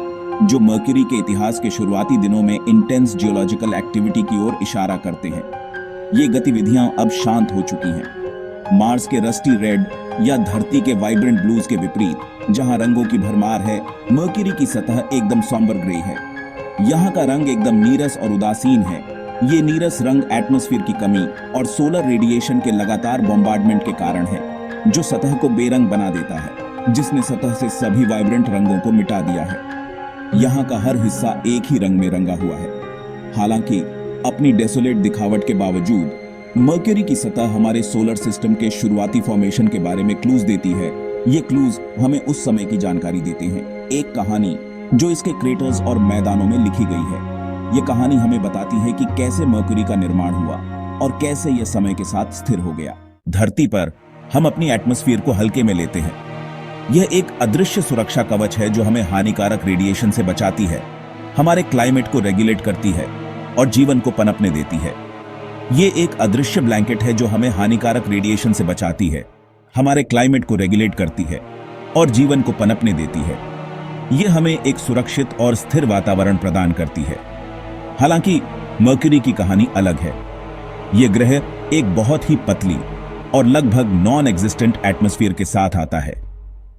जो मर्क्यूरी के इतिहास के शुरुआती दिनों में इंटेंस जियोलॉजिकल एक्टिविटी की ओर इशारा करते हैं। ये गतिविधियां अब शांत हो चुकी हैं। मार्स के रस्टी रेड या धरती के वाइब्रेंट ब्लूज के विपरीत, जहां रंगों की भरमार है, मर्क्यूरी की सतह एकदम सॉम्बर ग्रे है। यहाँ का रंग एकदम नीरस और उदासीन है। ये नीरस रंग एटमॉस्फेयर की कमी और सोलर रेडिएशन के लगातार बॉम्बार्डमेंट के कारण है, जो सतह को बेरंग बना देता है, जिसने सतह से सभी वाइब्रेंट रंगों को मिटा दिया है। यहाँ का हर हिस्सा एक ही रंग में रंगा हुआ है। हालांकि अपनी डेसोलेट दिखावट के बावजूद मर्क्यूरी की सतह हमारे सोलर सिस्टम के शुरुआती फॉर्मेशन के बारे में क्लूज देती है। ये क्लूज हमें उस समय की जानकारी देते हैं, एक कहानी जो इसके क्रेटर्स और मैदानों में लिखी गई है। ये कहानी हमें बताती है कि कैसे मर्क्यूरी का निर्माण हुआ और कैसे यह समय के साथ स्थिर हो गया। धरती पर हम अपनी एटमॉस्फेयर को हल्के में लेते हैं। यह एक अदृश्य सुरक्षा कवच है जो हमें हानिकारक रेडिएशन से बचाती है, हमारे क्लाइमेट को रेगुलेट करती है और जीवन को पनपने देती है। ये एक अदृश्य ब्लैंकेट है जो हमें हानिकारक रेडिएशन से बचाती है, हमारे क्लाइमेट को रेगुलेट करती है और जीवन को पनपने देती है। ये हमें एक सुरक्षित और स्थिर वातावरण प्रदान करती है। हालांकि मर्क्यूरी की कहानी अलग है। यह ग्रह एक बहुत ही पतली और लगभग नॉन एग्जिस्टेंट एटमॉस्फेयर के साथ आता है।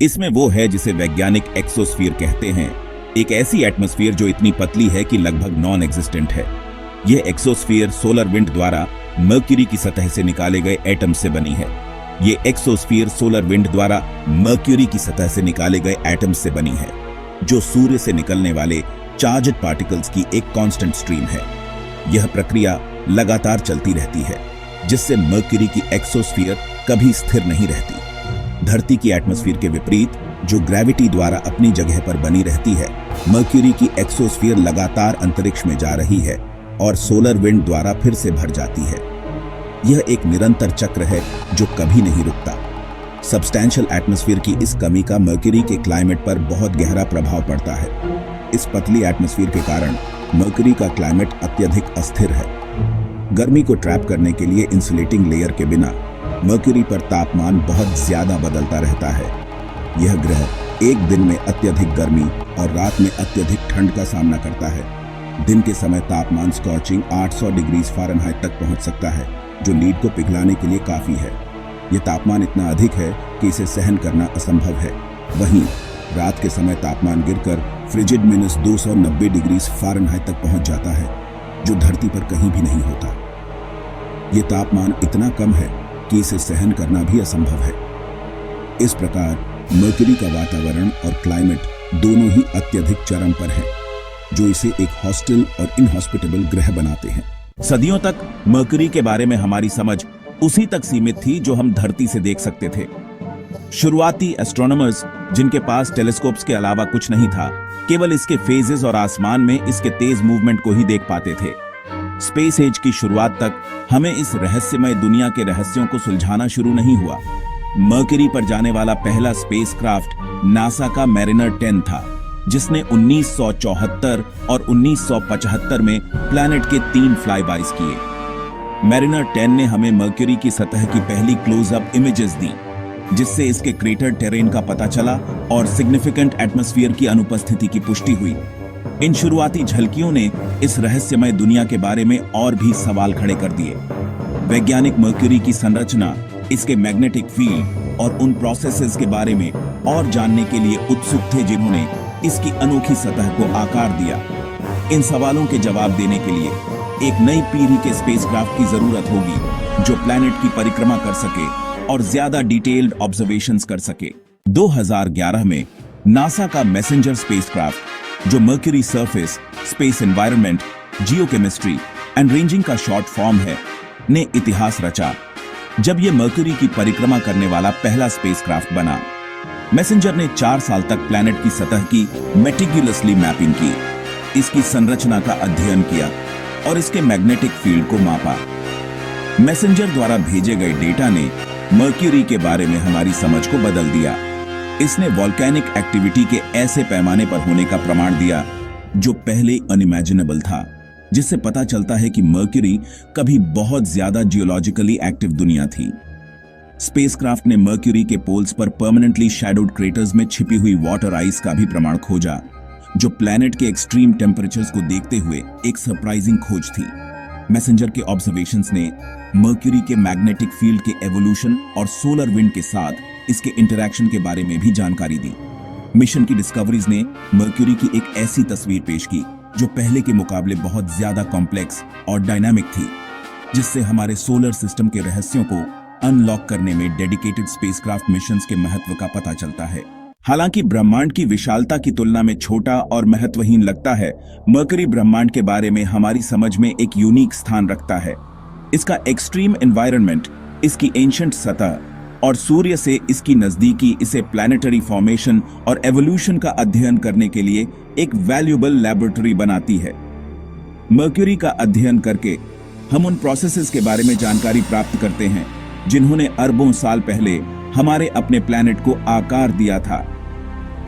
इसमें वो है जिसे वैज्ञानिक एक्सोस्फीयर कहते हैं, एक ऐसी एटमॉस्फेयर जो इतनी पतली है कि लगभग नॉन एग्जिस्टेंट है। यह एक्सोस्फीयर सोलर विंड द्वारा मर्क्यूरी की सतह से निकाले गए एटम से बनी है। ये एक्सोस्फीयर सोलर विंड द्वारा मर्क्यूरी की सतह से निकाले गए एटम से बनी है, जो सूर्य से निकलने वाले चार्ज्ड पार्टिकल्स की एक कांस्टेंट स्ट्रीम है। यह प्रक्रिया लगातार चलती रहती है, जिससे मर्क्यूरी की एक्सोस्फीयर कभी स्थिर नहीं रहती। धरती की एटमॉस्फेयर के विपरीत, जो ग्रेविटी द्वारा अपनी जगह पर बनी रहती है, मर्क्यूरी की एक्सोस्फीयर लगातार अंतरिक्ष में जा रही है और सोलर विंड द्वारा फिर से भर जाती है। यह एक निरंतर चक्र है जो कभी नहीं रुकता। सब्सटैंशियल एटमॉस्फेयर की इस कमी का मर्क्यूरी के क्लाइमेट पर बहुत गहरा प्रभाव पड़ता है। इस पतली एटमॉस्फेयर के कारण मर्क्यूरी का क्लाइमेट अत्यधिक अस्थिर है। गर्मी को ट्रैप करने के लिए इंसुलेटिंग लेयर के बिना मर्क्यूरी पर तापमान बहुत ज्यादा बदलता रहता है। यह ग्रह एक दिन में अत्यधिक गर्मी और रात में अत्यधिक ठंड का सामना करता है। दिन के समय तापमान स्कॉचिंग 800 डिग्री फ़ारेनहाइट तक पहुंच सकता है, जो लीड को पिघलाने के लिए काफी है। यह तापमान इतना अधिक है कि इसे सहन करना असंभव है। वहीं रात के समय तापमान गिरकर फ्रिजिड -290 डिग्री फ़ारेनहाइट तक पहुंच जाता है, जो धरती पर कहीं भी नहीं होता। यह तापमान इतना कम है कि इसे सहन करना भी असंभव है। इस प्रकार मर्क्यूरी का वातावरण और क्लाइमेट दोनों ही अत्यधिक चरम पर है, जो इसे एक हॉस्टिल और इनहॉस्पिटेबल ग्रह बनाते हैं। सदियों तक मर्क्यूरी के बारे में हमारी समझ उसी तक सीमित थी जो हम धरती से देख सकते थे। शुरुआती एस्ट्रोनॉमर्स, जिनके पास टेलीस्कोप्स के अलावा कुछ नहीं था, केवल इसके फेजेस और आसमान में इसके तेज मूवमेंट को ही देख पाते थे। स्पेस एज की शुरुआत तक हमें इस रहस्यमय दुनिया के रहस्यों को सुलझाना शुरू नहीं हुआ। मर्क्यूरी पर जाने वाला पहला स्पेसक्राफ्ट नासा का मैरिनर 10 था, जिसने 1974 और 1975 में प्लैनेट के 3 फ्लाईबाइज किए। मैरिनर 10 ने हमें मर्क्यूरी की सतह की पहली क्लोजअप इमेजेस दी, जिससे इसके क्रेटर टेरेन का पता चला और सिग्निफिकेंट एटमॉस्फेयर की अनुपस्थिति की पुष्टि हुई। इन शुरुआती झलकियों ने इस रहस्यमय दुनिया के बारे में और भी सवाल खड़े कर दिए। वैज्ञानिक मर्क्यूरी की संरचना, इसके मैग्नेटिक फील्ड और उन प्रोसेसेस के बारे में और जानने के लिए उत्सुक थे, जिन्होंने इसकी अनोखी सतह को आकार दिया। इन सवालों के जवाब देने के लिए एक नई पीढ़ी के स्पेसक्राफ्ट की जरूरत होगी, जो प्लैनेट की परिक्रमा कर सके और ज्यादा डिटेल्ड ऑब्जर्वेशंस कर सके। 2011 में नासा का मैसेंजर स्पेसक्राफ्ट, जो mercury surface, space environment, geochemistry and ranging का शॉर्ट फॉर्म है, ने इतिहास रचा, जब यह मर्क्यूरी की परिक्रमा करने वाला पहला स्पेसक्राफ्ट बना। मैसेंजर ने 4 साल तक प्लैनेट की सतह की मेटिकुलसली मैपिंग की, इसकी संरचना का अध्ययन किया और इसके मैग्नेटिक फील्ड को मापा। मैसेंजर द्वारा भेजे गए डेटा ने मर्क्यूरी के बारे में हमारी समझ को बदल दिया। इसने वॉल्केनिक एक्टिविटी के ऐसे पैमाने पर होने का प्रमाण दिया जो पहले अनइमेजिनेबल था, जिससे पता चलता है कि मर्क्यूरी कभी बहुत ज्यादा जियोलॉजिकली एक्टिव दुनिया थी। स्पेसक्राफ्ट ने मर्क्यूरी के पोल्स पर परमानेंटली शैडोड क्रेटर्स में छिपी हुई वाटर आइस का भी प्रमाण खोजा, जो प्लैनेट के एक्सट्रीम टेम्परेचर्स को देखते हुए एक सरप्राइजिंग खोज थी। मैसेंजर के ऑब्जर्वेशंस ने मर्क्यूरी के मैग्नेटिक फील्ड के एवोल्यूशन और सोलर विंड के साथ इसके इंटरैक्शन के बारे में भी जानकारी दी। मिशन की डिस्कवरीज ने मर्क्यूरी की एक ऐसी तस्वीर पेश की जो पहले के मुकाबले बहुत ज्यादा कॉम्प्लेक्स और डायनामिक थी, जिससे हमारे सोलर सिस्टम के रहस्यों को अनलॉक करने में डेडिकेटेड स्पेसक्राफ्ट मिशंस के महत्व का पता चलता है। हालांकि ब्रह्मांड की विशालता की तुलना में छोटा और महत्वहीन लगता है, मर्क्यूरी ब्रह्मांड के बारे में हमारी समझ में एक यूनिक स्थान रखता है। इसका एक्सट्रीम एनवायरनमेंट, इसकी एंशिएंट सतह और सूर्य से इसकी नजदीकी इसे प्लैनेटरी फॉर्मेशन और एवोल्यूशन का अध्ययन करने के लिए एक वैल्यूएबल लैबोरेटरी बनाती है। मर्क्यूरी का अध्ययन करके हम उन प्रोसेसेस के बारे में जानकारी प्राप्त करते हैं जिन्होंने अरबों साल पहले हमारे अपने प्लैनेट को आकार दिया था।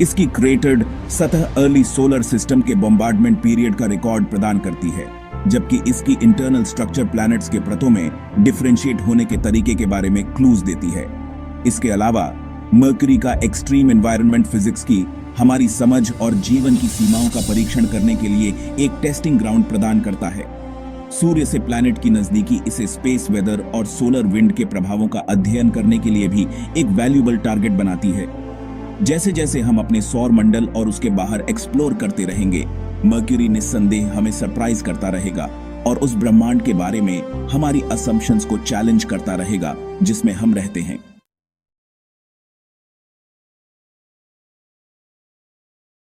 इसकी क्रेटर्ड सतह अर्ली सोलर सिस्टम के बॉम्बार्डमेंट पीरियड का रिकॉर्ड प्रदान करती है, जबकि इसकी इंटरनल स्ट्रक्चर प्लैनेट्स के परतों में डिफरेंशिएट होने के तरीके के बारे में क्लूज देती है। इसके अलावा मर्क्यूरी का एक्सट्रीम एनवायरनमेंट फिजिक्स की हमारी समझ और जीवन की सीमाओं का परीक्षण करने के लिए एक टेस्टिंग ग्राउंड प्रदान करता है। सूर्य से प्लैनेट की नजदीकी इसे स्पेस वेदर और सोलर विंड के प्रभावों का अध्ययन करने के लिए भी एक वैल्यूएबल टारगेट बनाती है। जैसे जैसे हम अपने सौर मंडल और उसके बाहर एक्सप्लोर करते रहेंगे, मर्क्यूरी निस्संदेह हमें सरप्राइज करता रहेगा और उस ब्रह्मांड के बारे में हमारी असम्पशंस को चैलेंज करता रहेगा जिसमें हम रहते हैं।